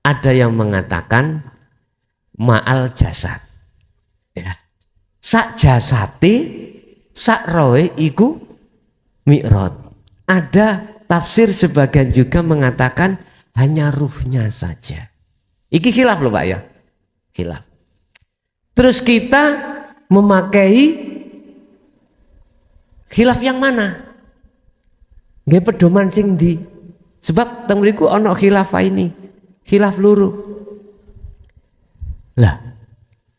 ada yang mengatakan ma'al jasad. Ya. Sak jasate, sak roe iku mi'raj. Ada tafsir sebagian juga mengatakan hanya ruhnya saja. Iki khilaf loh Pak ya, khilaf. Terus kita memakai khilaf yang mana? Nggih pedoman sing ndi? Sebab teng mriku ana khilaf ini, khilaf luru. Lah,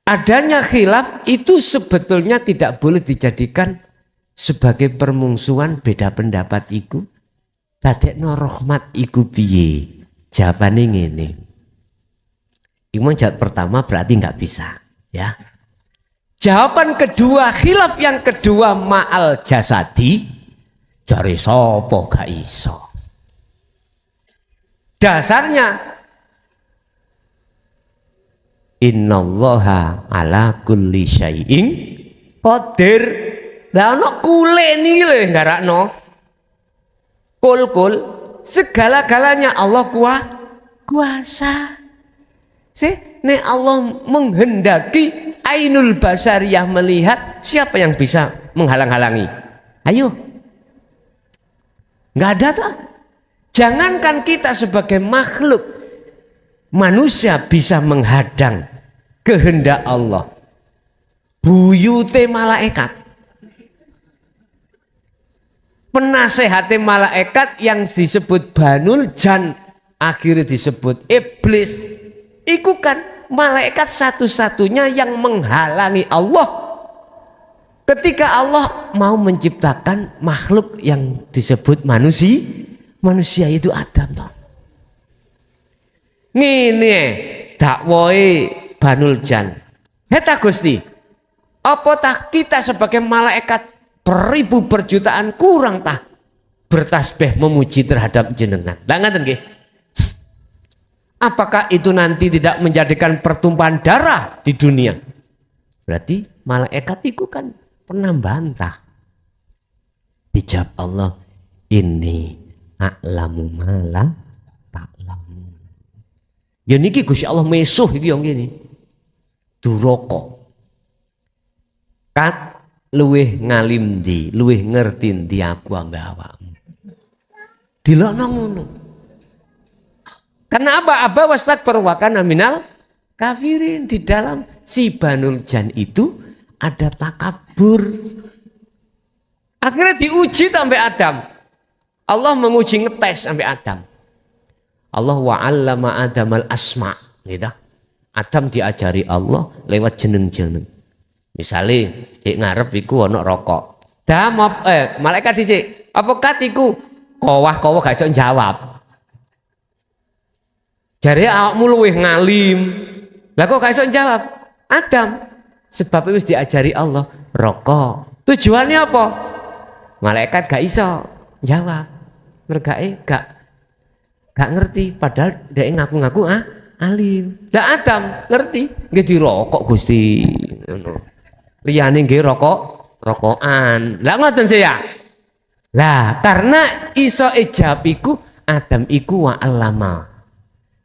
adanya khilaf itu sebetulnya tidak boleh dijadikan sebagai permungsuhan beda pendapat iku. Dadekno rahmat iku piye? Jawabane ngene. Imam jawab pertama berarti nggak bisa, ya. Jawaban kedua, khilaf yang kedua ma'al jasadi, jare sapa gak iso. Dasarnya innallaha ala kulli syai'in qadir. Lah ana kule niki lho nggarakno. Kul segala-galanya Allah kuasa. Nek Allah menghendaki ainul basariyah melihat, siapa yang bisa menghalang-halangi? Ayo. Nggak ada tak? Jangankan kita sebagai makhluk manusia bisa menghadang kehendak Allah. Buyute malaikat, penasehate malaikat yang disebut Banul Jan, akhirnya disebut iblis. Iku kan malaikat satu-satunya yang menghalangi Allah ketika Allah mau menciptakan makhluk yang disebut manusia itu Adam toh. Ngene dakwahe Banul Jan. Heta Gusti, apa tak kita sebagai malaikat beribu perjutaan kurang tah bertasbih memuji terhadap jenengan? Lah ngaten nggih. Apakah itu nanti tidak menjadikan pertumpahan darah di dunia? Berarti malaikat itu kan pernah bantah. Dijawab Allah, ini a'lamu mala ta'lamu. Ya niki Gusti Allah mesuh iki yang ngene. Duraka. Kat luweh ngalim ndi, luweh ngerti ndi aku ambek awakmu. Dilokno ngono. Karena apa? Aba wastakbar wa kana minal kafirin. Di dalam si Banul Jan itu ada takabur. Akhirnya diuji sampai Adam. Allah menguji ngetes sampai Adam. Allah wa'allama Adam al-asma. Gitu. Adam diajari Allah lewat jeneng-jeneng. Misalnya, ngarep iku ana rokok. Malaikat dhisik, apa kat iku? Kowah-kowah gak iso jawab. Jare awakmu luwih ngalim. Lah kok gak iso jawab? Adam, sebab wis diajari Allah rokok. Tujuannya apa? Malaikat gak iso jawab. Mergae gak ngerti, padahal dia ngaku-ngaku alim. Lah Adam ngerti, nggih dirokok Gusti. Liyane nggih rokokan. Lah ngoten saya. Lah karena iso ijab iku Adam iku wa allama.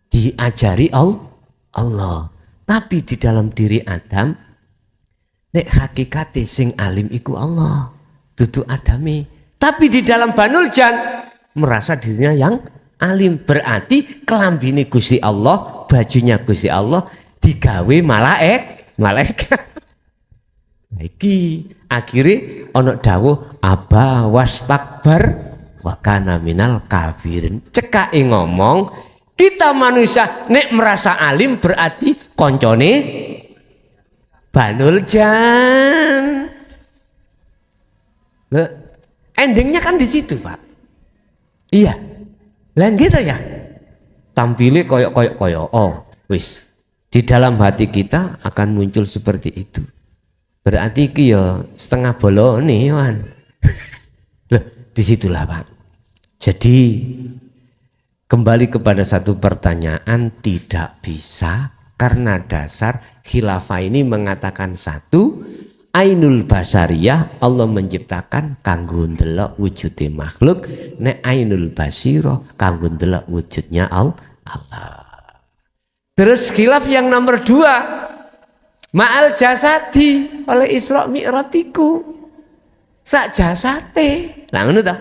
Diajari Allah. Tapi di dalam diri Adam nek hakikate sing alim iku Allah, dudu Adami. Tapi di dalam Banul Jan merasa dirinya yang alim, berarti kelambine Gusti Allah, bajunya Gusti Allah digawe malaikat. Iki akhirnya ana dawuh aba wastakbar wa kana minal kafirin. Cekake ngomong, kita manusia nek merasa alim berarti koncone Banul Jan. Loh, endingnya kan di situ, Pak. Iya. Lah gitu ya. Tampilnya koyok. Oh, wis. Di dalam hati kita akan muncul seperti itu. Berarti iki ya setengah bolone, Wan. Loh, disitulah, Pak. Jadi kembali kepada satu pertanyaan, tidak bisa karena dasar khilafah ini mengatakan satu, ainul basariyah Allah menciptakan kanggo ndelok wujude makhluk, nek ainul basiro kanggo ndelok wujudnya Allah. Terus khilaf yang nomor 2, ma'al jasadi oleh Isra Mi'ratiku sak jasate. Lah ngono ta?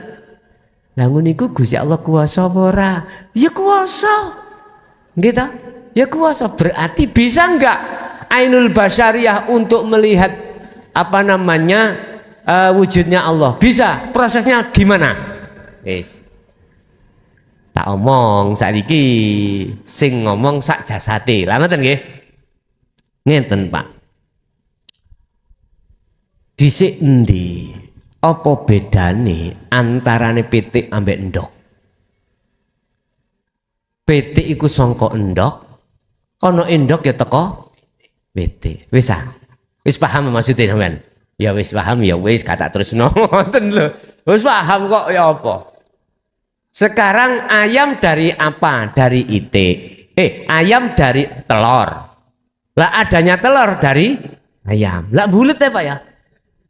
Lah ngono iku Gusti Allah kuwasa apa ora? Ya kuwasa. Nggih ta? Ya kuwasa, berarti bisa enggak ainul basyariyah untuk melihat wujudnya Allah? Bisa. Prosesnya gimana? Yes. Tak omong saiki sing ngomong sak jasate. Lah ngoten nggih. Ngeten, Pak. Dhisik endi? Apa bedane antarane pitik ambek endok? Pitik iku sangka endok, ana endok ya teko pitik. Wis paham maksudnya sampean? Ya wis paham ya wis kata terusno ngoten lho. Wis paham kok ya apa? Sekarang ayam dari apa? Dari itik. Ayam dari telur. Lah adanya telur dari ayam. Lah bulet ya Pak ya?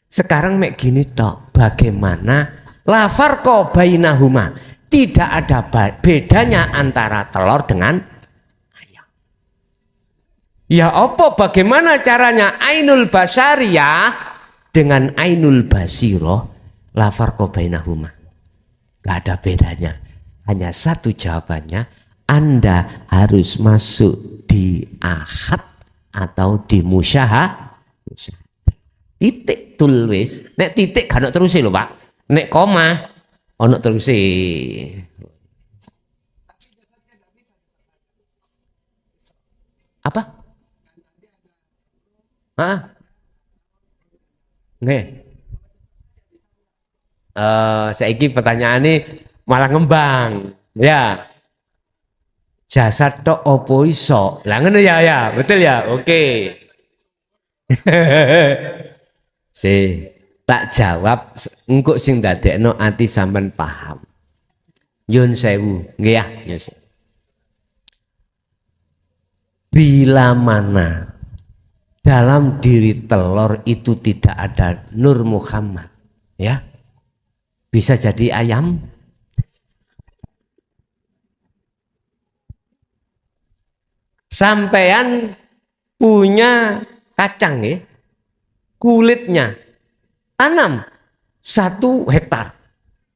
Sekarang mek gini tok. Bagaimana la farqa bainahuma? Tidak ada bedanya antara telur dengan ayam. Ya apa bagaimana caranya ainul basyariyah dengan ainul basiro la farqa bainahuma? Gak ada bedanya. Hanya satu jawabannya, Anda harus masuk di ahad atau di musyahadah. Titik tulis. Nek titik gak ono terus lho, Pak. Nek koma ono terus. Apa? Hah? Nggih. Saiki pertanyaane malah ngembang. Ya. Jasad tok opo iso? Lah ngono ya, betul ya. Oke. Tak jawab engko sing dadekno ati sampean paham. Nyun sewu, nggih ya, nyun sewu. Bila mana dalam diri telur itu tidak ada Nur Muhammad, ya. Bisa jadi ayam. Sampean punya kacang ya, kulitnya tanam 1 hektar,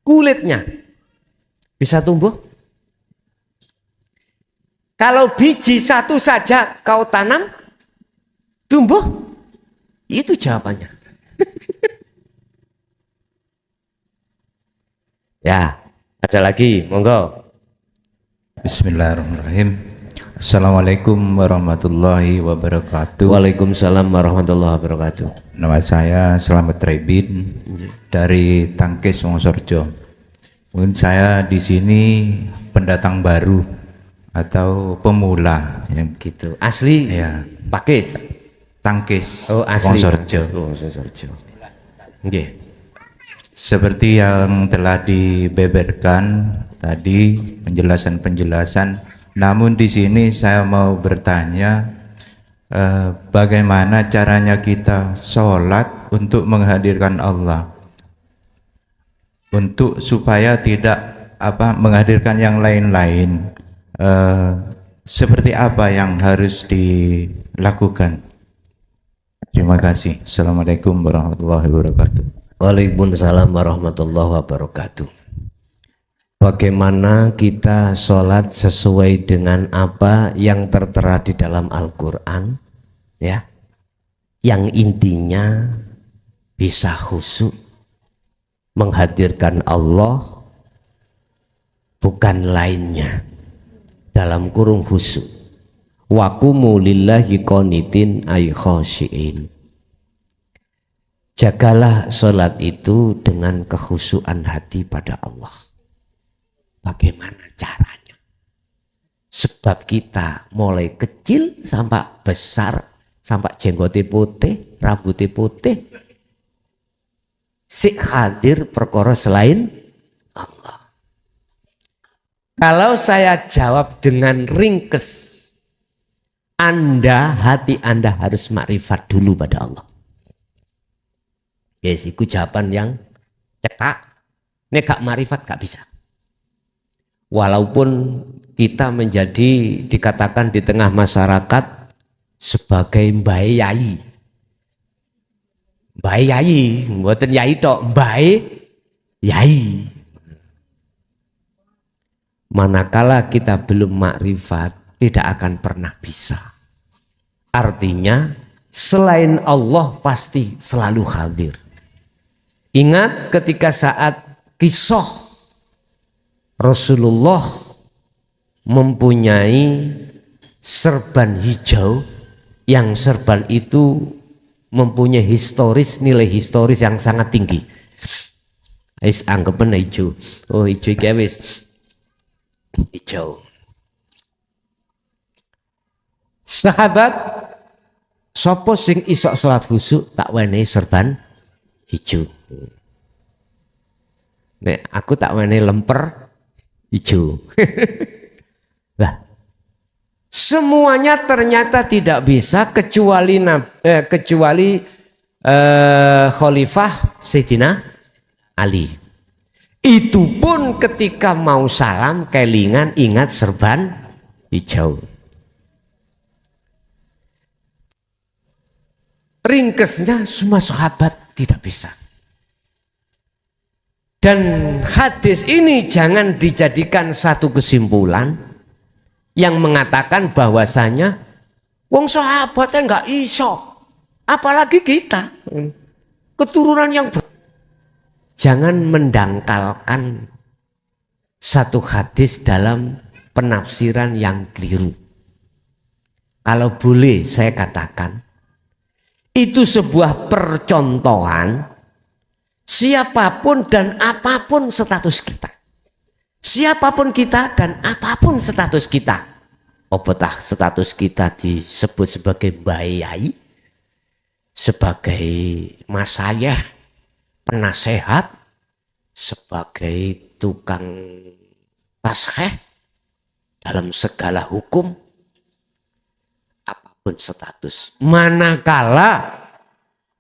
kulitnya bisa tumbuh? Kalau biji satu saja kau tanam, tumbuh, itu jawabannya. Ya, ada lagi, monggo. Bismillahirrahmanirrahim. Assalamualaikum warahmatullahi wabarakatuh. Waalaikumsalam warahmatullahi wabarakatuh. Nama saya Slamet Rebin dari Tangkis Wonosorejo. Mungkin saya di sini pendatang baru atau pemula yang Gitu. Asli ya, Pakis. Tangkis Oh, asli Wonosorejo. Wonosorejo. Nggih. Seperti yang telah dibeberkan tadi penjelasan-penjelasan, namun di sini saya mau bertanya bagaimana caranya kita sholat untuk menghadirkan Allah, untuk supaya tidak menghadirkan yang lain-lain, seperti apa yang harus dilakukan? Terima kasih. Assalamualaikum warahmatullahi wabarakatuh. Waalaikumsalam warahmatullahi wabarakatuh. Bagaimana kita sholat sesuai dengan apa yang tertera di dalam Al-Quran, ya, yang intinya bisa khusyuk, menghadirkan Allah, bukan lainnya, dalam kurung khusyuk. Waqumu lillahi qanitin ay khashiin. Jagalah sholat itu dengan kekhusyuan hati pada Allah. Bagaimana caranya? Sebab kita mulai kecil sampai besar, sampai jenggotnya putih, rambutnya putih, sik hadir perkara selain Allah. Kalau saya jawab dengan ringkes, hati Anda harus makrifat dulu pada Allah. Yes, itu jawaban yang cetak. Nek gak marifat gak bisa. Walaupun kita menjadi dikatakan di tengah masyarakat sebagai mbae yai. Mbae yai, mboten yai tok, mbae yai. Manakala kita belum makrifat, tidak akan pernah bisa. Artinya selain Allah pasti selalu hadir. Ingat ketika saat kisah Rasulullah mempunyai serban hijau, yang serban itu mempunyai nilai historis yang sangat tinggi. Ais anggapan hijau. Oh, hijau iki wis hijau. Sahabat, sapa sing isok salat khusyuk tak wenehi serban hijau. Nek aku tak wenehi lemper hijau. Lah, semuanya ternyata tidak bisa kecuali Khalifah Sayyidina Ali. Itu pun ketika mau salam kelingan ingat serban hijau. Ringkesnya semua sahabat tidak bisa. Dan hadis ini jangan dijadikan satu kesimpulan yang mengatakan bahwasanya wong sahabatnya enggak iso, apalagi kita keturunan yang jangan mendangkalkan satu hadis dalam penafsiran yang keliru. Kalau boleh saya katakan, itu sebuah percontohan. Siapapun dan apapun status kita, siapapun kita dan apapun status kita, apatah status kita disebut sebagai mbayai, sebagai masayah, penasehat, sebagai tukang taskheh dalam segala hukum, apapun status, manakala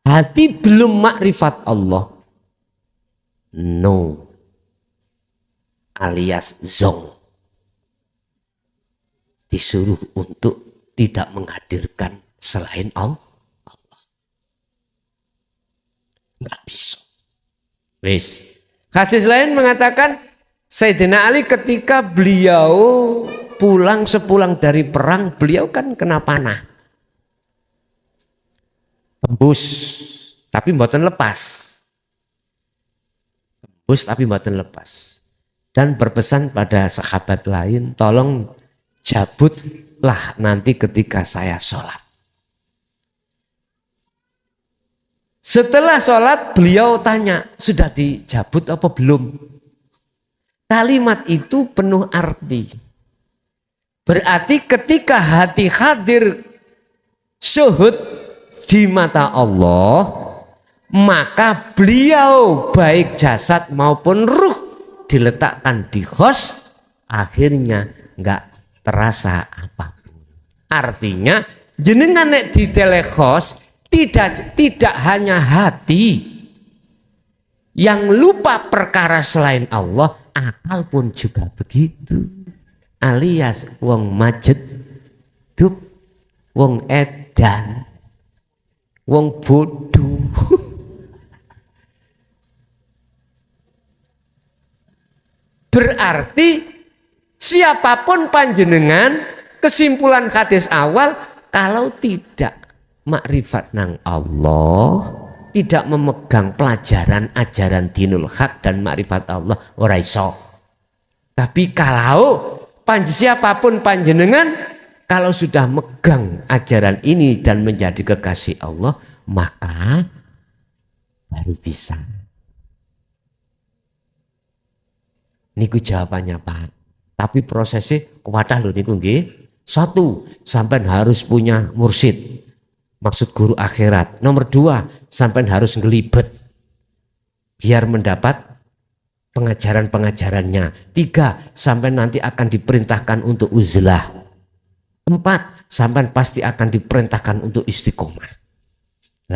hati belum makrifat Allah, no alias zong, disuruh untuk tidak menghadirkan selain Allah. Nggak bisa. Wis. Hadis lain mengatakan Sayyidina Ali ketika beliau sepulang dari perang beliau kan kena panah. Tembus tapi mboten lepas. Tembus tapi mboten lepas. Dan berpesan pada sahabat lain, tolong jabutlah nanti ketika saya sholat. Setelah sholat beliau tanya, sudah dijabut apa belum? Kalimat itu penuh arti. Berarti ketika hati hadir syuhud di mata Allah, maka beliau baik jasad maupun ruh diletakkan di khos, akhirnya enggak terasa apapun. Artinya jenengan nek di telekhos tidak hanya hati yang lupa perkara selain Allah, akal pun juga begitu. Alias wong majet dup, wong edan, wong bodoh. Berarti siapapun panjenengan, kesimpulan hadis awal, kalau tidak makrifat nang Allah, tidak memegang pelajaran ajaran dinul haq dan makrifat Allah, ora iso. Tapi kalau siapapun panjenengan, kalau sudah megang ajaran ini dan menjadi kekasih Allah, maka baru bisa. Niku jawabannya Pak. Tapi prosesnya kuatah loh niku nggih. Satu, sampai harus punya mursyid, maksud guru akhirat. Nomor dua, sampai harus ngelibet biar mendapat pengajaran-pengajarannya. Tiga, sampai nanti akan diperintahkan untuk uzlah. Empat, sampai pasti akan diperintahkan untuk istiqomah.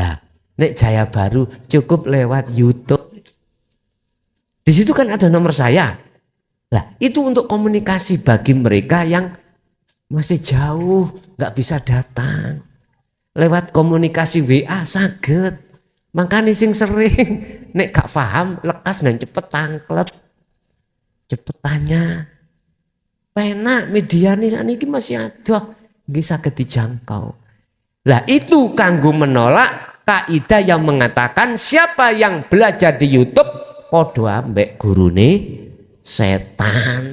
Nah, nek Jaya Baru cukup lewat YouTube. Di situ kan ada nomor saya. Nah, itu untuk komunikasi bagi mereka yang masih jauh, nggak bisa datang. Lewat komunikasi WA saged. Makanya sing sering nek gak paham lekas dan cepet tangklet. Cepet tanya. Penak media niki masih ada, nggih saged dijangkau. Lah itu kanggo menolak kaidah yang mengatakan siapa yang belajar di YouTube padha ambek gurune setan.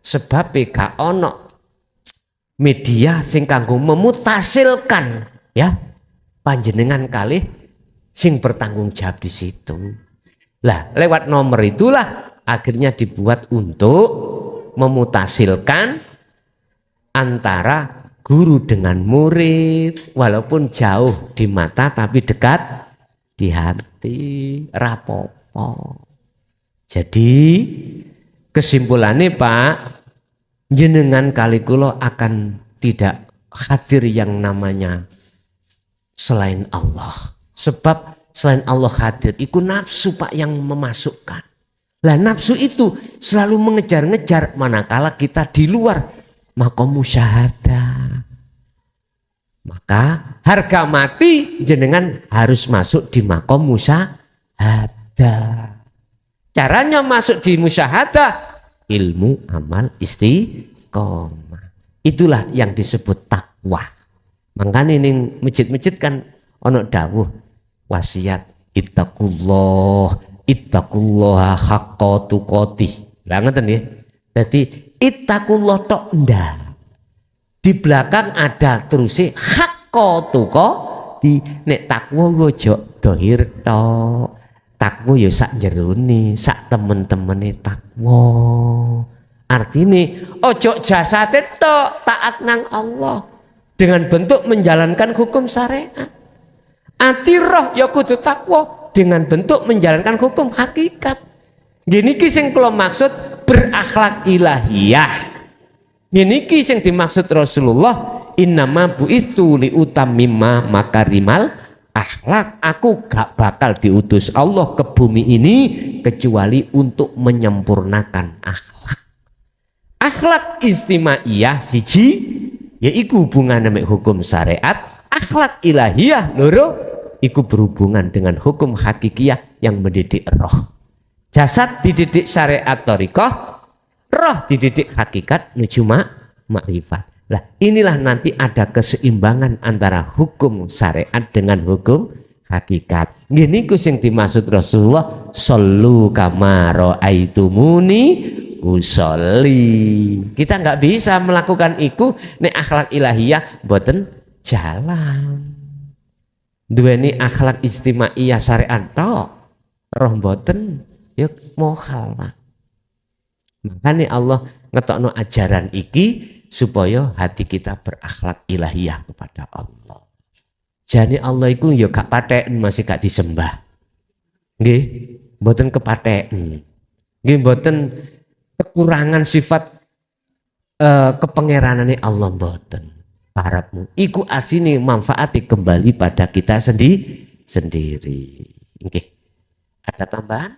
Sebab gak ono media sing kanggo memutasilkan ya panjenengan kalih sing bertanggung jawab di situ. Lah lewat nomor itulah akhirnya dibuat untuk memutasilkan antara guru dengan murid, walaupun jauh di mata tapi dekat di hati, rapopo. Jadi kesimpulannya Pak, jenengan kali kula akan tidak hadir yang namanya selain Allah. Sebab selain Allah hadir, itu nafsu Pak yang memasukkan. Lah nafsu itu selalu mengejar-ngejar manakala kita di luar maqam musyahadah. Maka harga mati jenengan harus masuk di maqam musyahadah. Caranya masuk di musyahadah, ilmu, amal, istiqomah. Itulah yang disebut takwa. Makanya ini masjid-masjid kan ono dawuh wasiat ittaqullaha haqqa tuqatih. Lah ngoten nggih. Dadi ittaqullah tok ndak. Di belakang ada terusé haqqa tuqatih. Nek takwa ojo dohir tok. Takwa ya sak jerone, sak temen-temene takwa. Artinya ojo jasate tok taat nang Allah dengan bentuk menjalankan hukum syariat. Ati roh ya kudu takwa dengan bentuk menjalankan hukum hakikat. Gini ki sing kula maksud berakhlak ilahiyah. Gini ki sing dimaksud Rasulullah, innama bu'itsu li utammima makarimal akhlak. Aku gak bakal diutus Allah ke bumi ini kecuali untuk menyempurnakan akhlak. Akhlak istimaiyah siji yaiku hubungan mek hukum syariat. Akhlak ilahiyah loro iku berhubungan dengan hukum hakikiyah yang mendidik roh. Jasad dididik syariat thariqah, roh dididik hakikat menuju makrifat. Nah, inilah nanti ada keseimbangan antara hukum syariat dengan hukum hakikat. Gini sing dimaksud Rasulullah, sallu kama raaitumuni usolli. Kita nggak bisa melakukan iku nek akhlak ilahiyah boten jalan. Duweni akhlak istimaiyah syariat tok, roh boten yuk mokhalaf. Makanya Allah ngetokno ajaran iki supaya hati kita berakhlak ilahiyah kepada Allah. Jadi Allah iku ya gak paten, masih gak disembah. Nggih, mboten kepaten. Nggih mboten kekurangan sifat kepengeranane Allah mboten. Parapmu iku asine manfaati kembali pada kita sendiri. Nggih. Ada tambahan?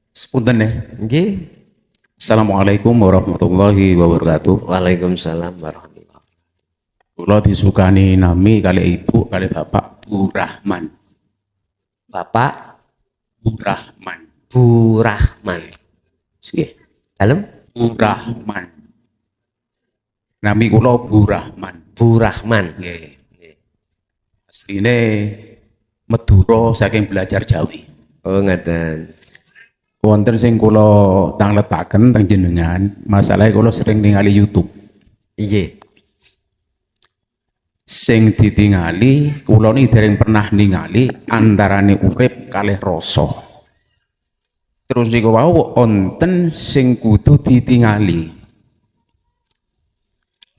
Sepunten ya. Nggih. Assalamualaikum warahmatullahi wabarakatuh. Waalaikumsalam warahmatullahi wabarakatuh. Kula disukani nami kali ibu kali bapak Bu Rahman. Bapak Bu Rahman. Bu Rahman. Nggih. Dalem Bu Rahman. Nami kula Bu Rahman. Bu Rahman. Nggih. Asline Madura saking belajar Jawi. Oh ngaten. Wonten sing kula tangletaken teng jenengan, masalahe kula sering ningali YouTube. Iya. Sing ditingali kula niki dereng pernah ningali antarane urip kalih rasa. Terus niku wau wonten sing kudu ditingali.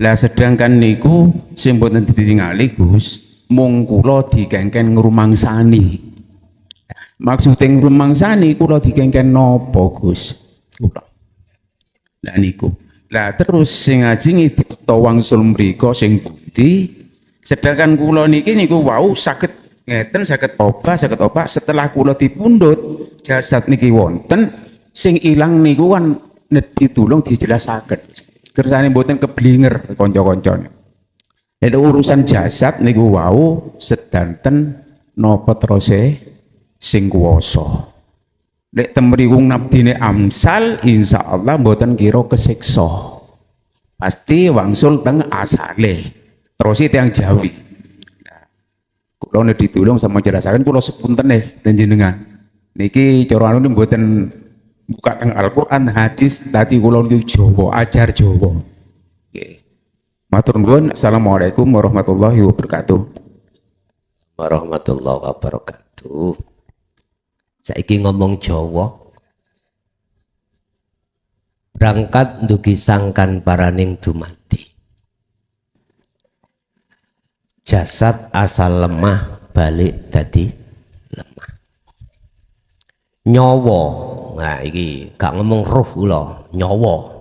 Lah sedangkan niku sing mboten ditingali Gus, mung kula dikengken ngrumangsani. Maksudnya ngrumangsani kula dikengken napa Gus? Kula. Lah niku. Lah terus sing ajeng dipekta wangsul mriku sing budi, sedangkan kula niki niku wau saged ngeten saged obah setelah kula dipundhut jasad niki wonten sing ilang niku kan ditulung dijelasaken. Kersane mboten keblinger kanca-kancane. Nek urusan jasad niku wau sedanten napa terose sing kuwasa. Nek temriku nabdine amsal insyaallah mboten kira kesiksa. Pasti wangsul teng asale. Terus tiyang Jawi. Nah, kula nek ditulung sama jelasaken kula sepuntene jenengan. Niki cara anu mboten buka teng Al-Qur'an hadis dadi kula niku Jawa, ajar Jawa. Nggih. Matur nuwun. Assalamualaikum warahmatullahi wabarakatuh. Warahmatullahi wabarakatuh. Saiki ngomong Jawa. Berangkat ndugi sangkan paraning dumadi. Jasad asal lemah balik dadi lemah. Nyawa. Nah iki gak ngomong ruh kula, nyawa.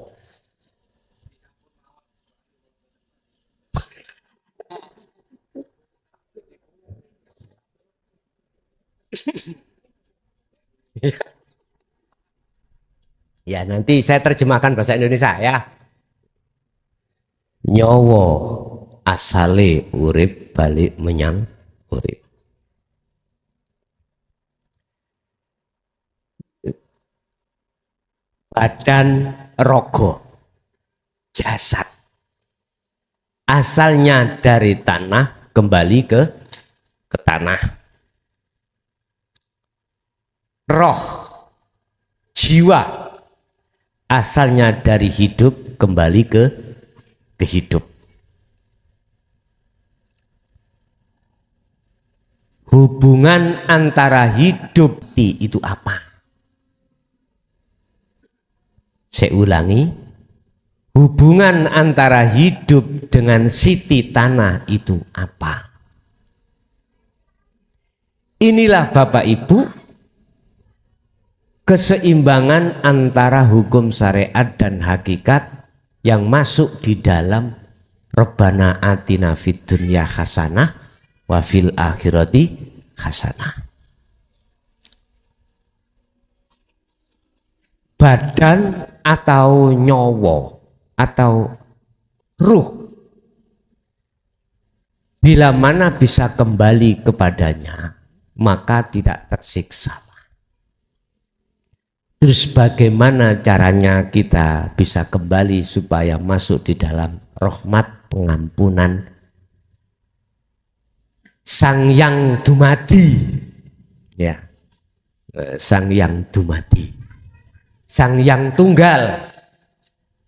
Ya nanti saya terjemahkan bahasa Indonesia ya. Nyawa asale urip balik menyang urip. Badan rogo jasad asalnya dari tanah kembali ke tanah. Roh jiwa asalnya dari hidup kembali ke hidup. Hubungan antara hidup itu apa? Saya ulangi, hubungan antara hidup dengan siti tanah itu apa? Inilah Bapak Ibu keseimbangan antara hukum syariat dan hakikat yang masuk di dalam Rabbana atina fid dunya hasanah wa fil akhirati hasanah. Badan atau nyawa atau ruh bila mana bisa kembali kepadanya, maka tidak tersiksa. Terus bagaimana caranya kita bisa kembali supaya masuk di dalam rahmat pengampunan Sang Yang Dumadi, ya, Sang Yang Dumadi, Sang Yang Tunggal,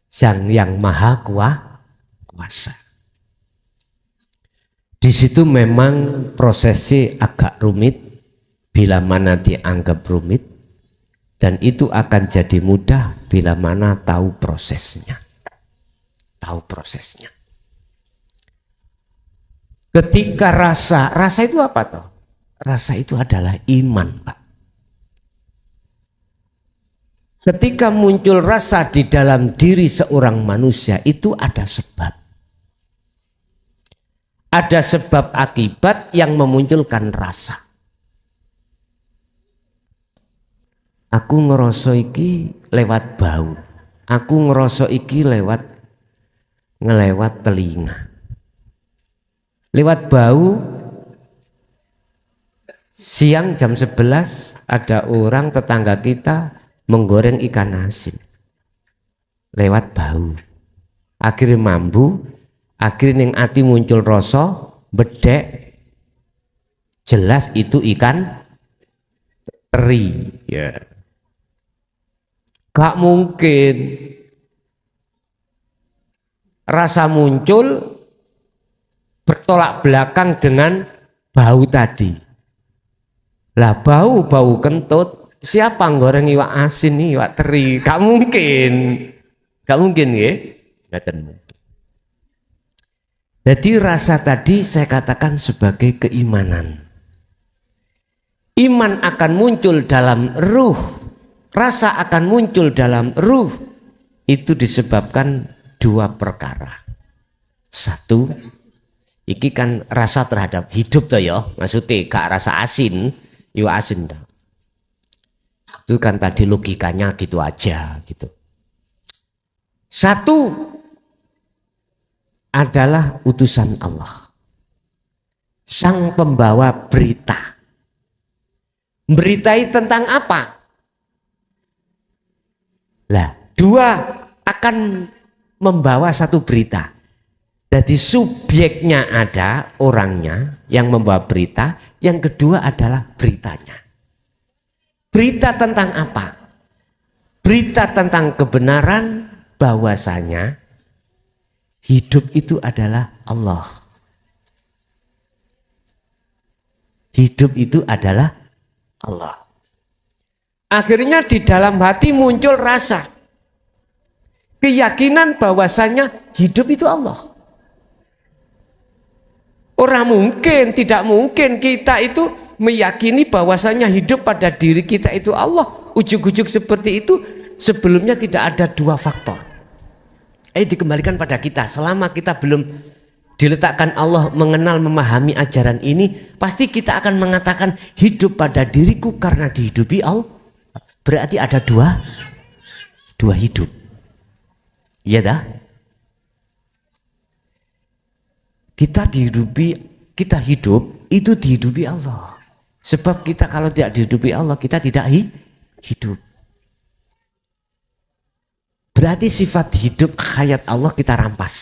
Sang Yang Maha Kuasa. Di situ memang prosesnya agak rumit, bila mana dianggap rumit, dan itu akan jadi mudah bila mana tahu prosesnya. Tahu prosesnya. Ketika rasa itu apa toh? Rasa itu adalah iman, Pak. Ketika muncul rasa di dalam diri seorang manusia itu ada sebab. Ada sebab akibat yang memunculkan rasa. Aku ngerasa iki lewat bau. Aku ngerasa iki ngelewat telinga. Lewat bau, siang jam 11 ada orang tetangga kita menggoreng ikan asin. Lewat bau. Akhirnya mambu, akhirnya ning ati muncul rasa, bedek. Jelas itu ikan teri. Ya. Gak mungkin rasa muncul bertolak belakang dengan bau tadi. Lah bau kentut, siapa goreng iwak asin nih, iwak teri? Gak mungkin ya. Jadi rasa tadi saya katakan sebagai keimanan. Iman akan muncul dalam ruh. Rasa akan muncul dalam ruh, itu disebabkan dua perkara. Satu, iki kan rasa terhadap hidup toh ya, maksudnya gak rasa asin, iwak asin dah. Itu kan tadi logikanya gitu aja gitu. Satu adalah utusan Allah, sang pembawa berita. Beritai tentang apa? Lah, dua akan membawa satu berita. Jadi subjeknya ada, orangnya yang membawa berita, yang kedua adalah beritanya. Berita tentang apa? Berita tentang kebenaran bahwasanya hidup itu adalah Allah. Hidup itu adalah Allah. Akhirnya di dalam hati muncul rasa keyakinan bahwasanya hidup itu Allah. Tidak mungkin kita itu meyakini bahwasanya hidup pada diri kita itu Allah. Ujuk-ujuk seperti itu sebelumnya tidak ada dua faktor. Dikembalikan pada kita. Selama kita belum diletakkan Allah mengenal memahami ajaran ini, pasti kita akan mengatakan hidup pada diriku karena dihidupi Allah. Berarti ada dua hidup. Iya dah. Kita hidup itu dihidupi Allah. Sebab kita kalau tidak dihidupi Allah, kita tidak hidup. Berarti sifat hidup hayat Allah kita rampas.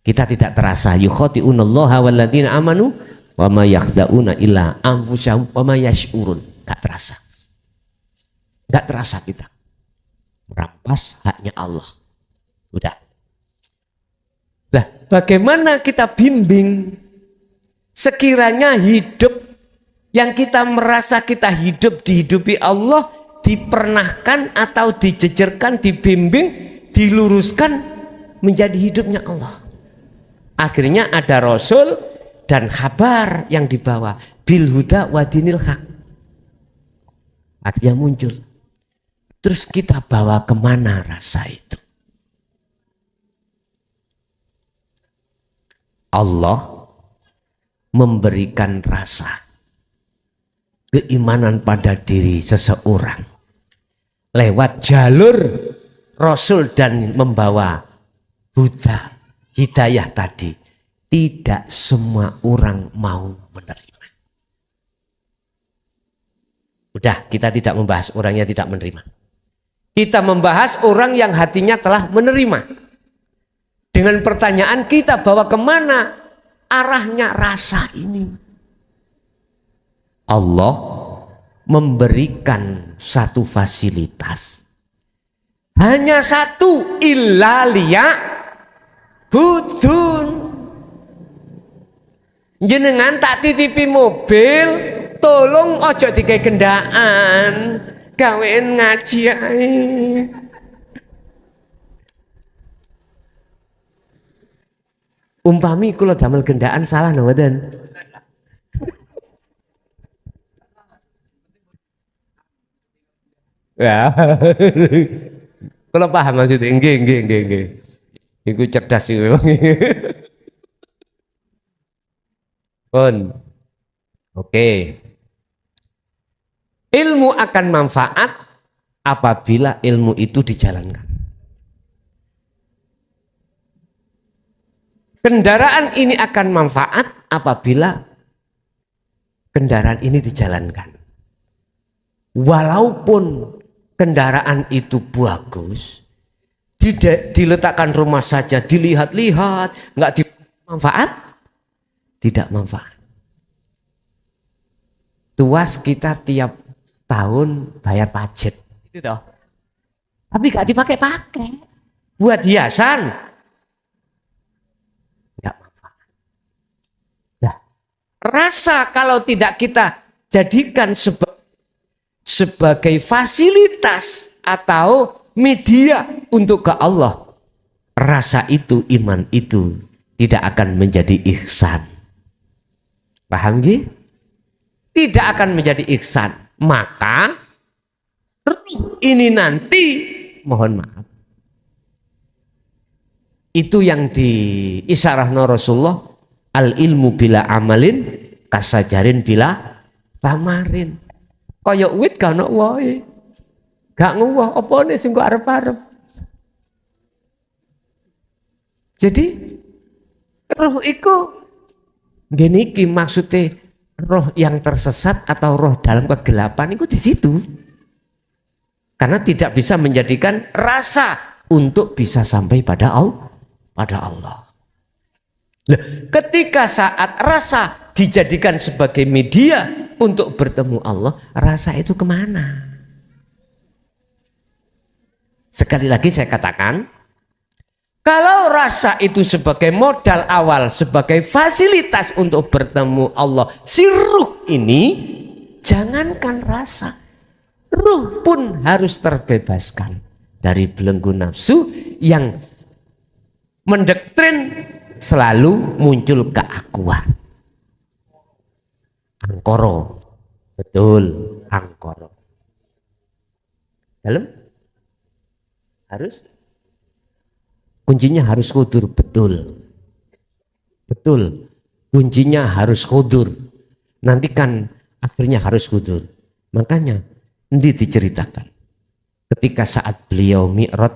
Kita tidak terasa. Yukhati'unallaha walladzina amanu wa ma yakhda'una illa anfusahum wa ma yash'urun. Gak terasa. Gak terasa kita merampas haknya Allah. Udah. Nah, bagaimana kita bimbing sekiranya hidup yang kita merasa kita hidup dihidupi Allah dipernahkan atau dijejerkan, dibimbing, diluruskan menjadi hidupnya Allah. Akhirnya ada Rasul dan kabar yang dibawa bil huda wa dinil haq. Akhirnya muncul. Terus kita bawa kemana rasa itu? Allah memberikan rasa keimanan pada diri seseorang lewat jalur Rasul dan membawa huda, hidayah tadi. Tidak semua orang mau menerima. Udah, kita tidak membahas orang yang tidak menerima. Kita membahas orang yang hatinya telah menerima. Dengan pertanyaan kita bahwa kemana arahnya rasa ini. Allah memberikan satu fasilitas. Hanya satu, illa budun. Jenengan tak titipi mobil, tolong ojo dikai gendaan, gawean ngaji ae. Umpami kula damel gendaan salah napa mboten? Ya. Kula paham maksudnya. Nggih. Iku cerdas iku. Pun. Oke. Ilmu akan manfaat apabila ilmu itu dijalankan. Kendaraan ini akan manfaat apabila kendaraan ini dijalankan. Walaupun kendaraan itu bagus, diletakkan rumah saja, dilihat-lihat, nggak dimanfaat, tidak manfaat. Tuas kita tiap tahun bayar pajak, itu toh. Tapi nggak dipakai-pakai, buat hiasan, nggak manfaat. Nah, rasa kalau tidak kita jadikan sebagai fasilitas atau media untuk ke Allah, rasa itu, iman itu tidak akan menjadi ihsan. Paham nggih? Tidak akan menjadi ihsan. Maka ini nanti, mohon maaf, itu yang diisyarahna Rasulullah, al ilmu bila amalin kasajarin bila tamarin. Kaya wit gak ono wae. Gak nguwah opone sing kok arep-arep. Jadi roh iku ngene iki maksudnya, roh yang tersesat atau roh dalam kegelapan itu di situ. Karena tidak bisa menjadikan rasa untuk bisa sampai pada Allah. Nah, ketika saat rasa dijadikan sebagai media untuk bertemu Allah, rasa itu kemana? Sekali lagi saya katakan, kalau rasa itu sebagai modal awal, sebagai fasilitas untuk bertemu Allah, si ruh ini, jangankan rasa, ruh pun harus terbebaskan dari belenggu nafsu yang mendoktrin selalu muncul keakuan. Angkoro, betul, angkoro. Dalam harus, kuncinya harus khudur, betul, kuncinya harus khudur. Nanti kan akhirnya harus khudur. Makanya ini diceritakan ketika saat beliau mi'raj,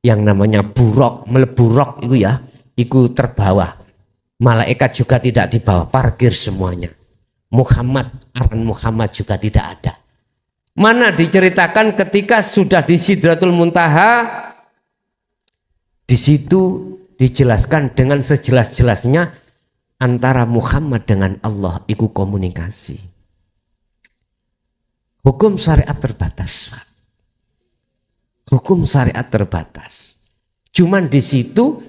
yang namanya buruk, meleburok itu ya, itu terbawa. Malaikat juga tidak dibawa, parkir semuanya. Aran Muhammad juga tidak ada. Mana diceritakan ketika sudah di Sidratul Muntaha, di situ dijelaskan dengan sejelas-jelasnya antara Muhammad dengan Allah itu komunikasi. Hukum syariat terbatas, Pak. Hukum syariat terbatas. Cuman di situ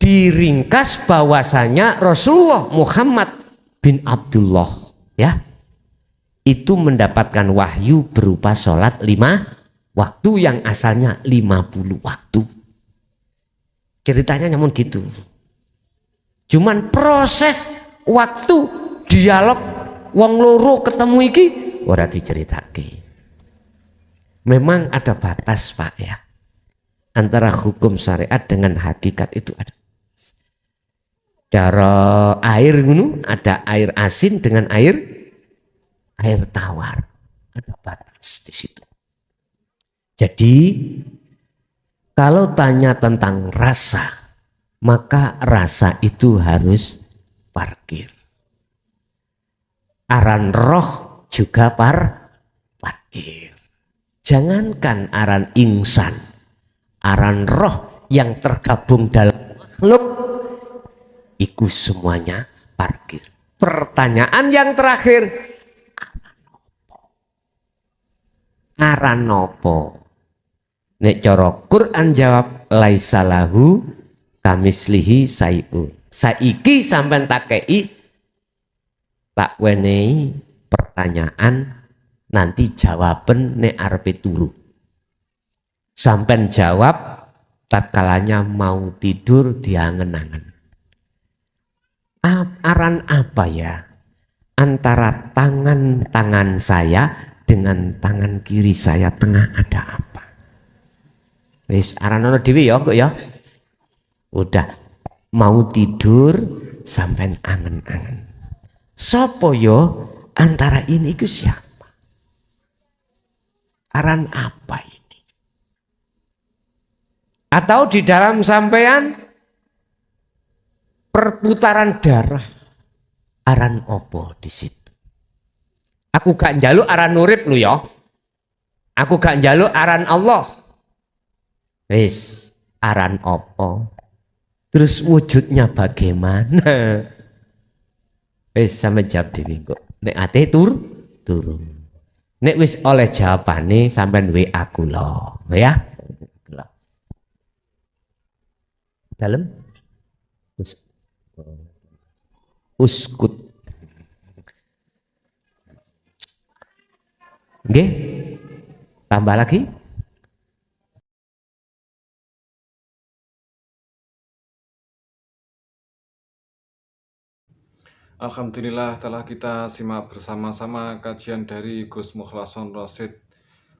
diringkas bahwasanya Rasulullah Muhammad bin Abdullah, ya, itu mendapatkan wahyu berupa sholat 5 waktu yang asalnya 50 waktu. Ceritanya namun gitu. Cuman proses waktu dialog wong loro ketemu iki ora diceritake. Memang ada batas, Pak, ya. Antara hukum syariat dengan hakikat itu ada. Cara air ngono, ada air asin dengan air tawar. Ada batas di situ. Jadi kalau tanya tentang rasa, maka rasa itu harus parkir. Aran roh juga parkir. Jangankan aran insan, aran roh yang tergabung dalam makhluk, itu semuanya parkir. Pertanyaan yang terakhir, aran nopo? Nek cara Quran jawab laisa lahu kamislihi sayun. Saiki sampean takei tak wenehi pertanyaan, nanti jawaban nek arepe turu. Sampean jawab tatkalanya mau tidur diangen-angen. Aran apa ya antara tangan saya dengan tangan kiri saya tengah ada apa? Wis aran ono dhewe ya kok ya. Udah mau tidur sampean angen-angen. Sopo yo antara ini ku siapa? Aran apa ini? Atau di dalam sampean perputaran darah, aran opo di situ? Aku gak njaluk aran urip lu ya. Aku gak njaluk aran Allah. Wis aran opo? Terus wujudnya bagaimana? Wis sampe jawab dhewe kok. Nek ate turun. Nek wis oleh jawabane sampean WA kula, ya. Dalem? Uskut. Nggih. Tambah lagi? Alhamdulillah telah kita simak bersama-sama kajian dari Gus Mukhlason Rosid,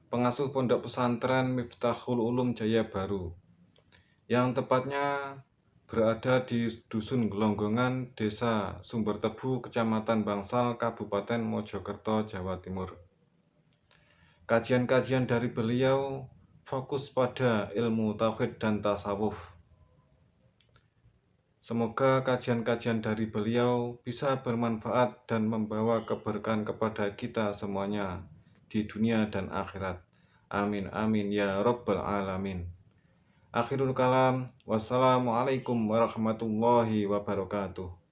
pengasuh Pondok Pesantren Miftahul Ulum Jaya Baru, yang tepatnya berada di Dusun Gelonggongan, Desa Sumbertebu, Kecamatan Bangsal, Kabupaten Mojokerto, Jawa Timur. Kajian-kajian dari beliau fokus pada ilmu tauhid dan tasawuf. Semoga kajian-kajian dari beliau bisa bermanfaat dan membawa keberkahan kepada kita semuanya di dunia dan akhirat. Amin amin ya rabbal alamin. Akhirul kalam, wassalamualaikum warahmatullahi wabarakatuh.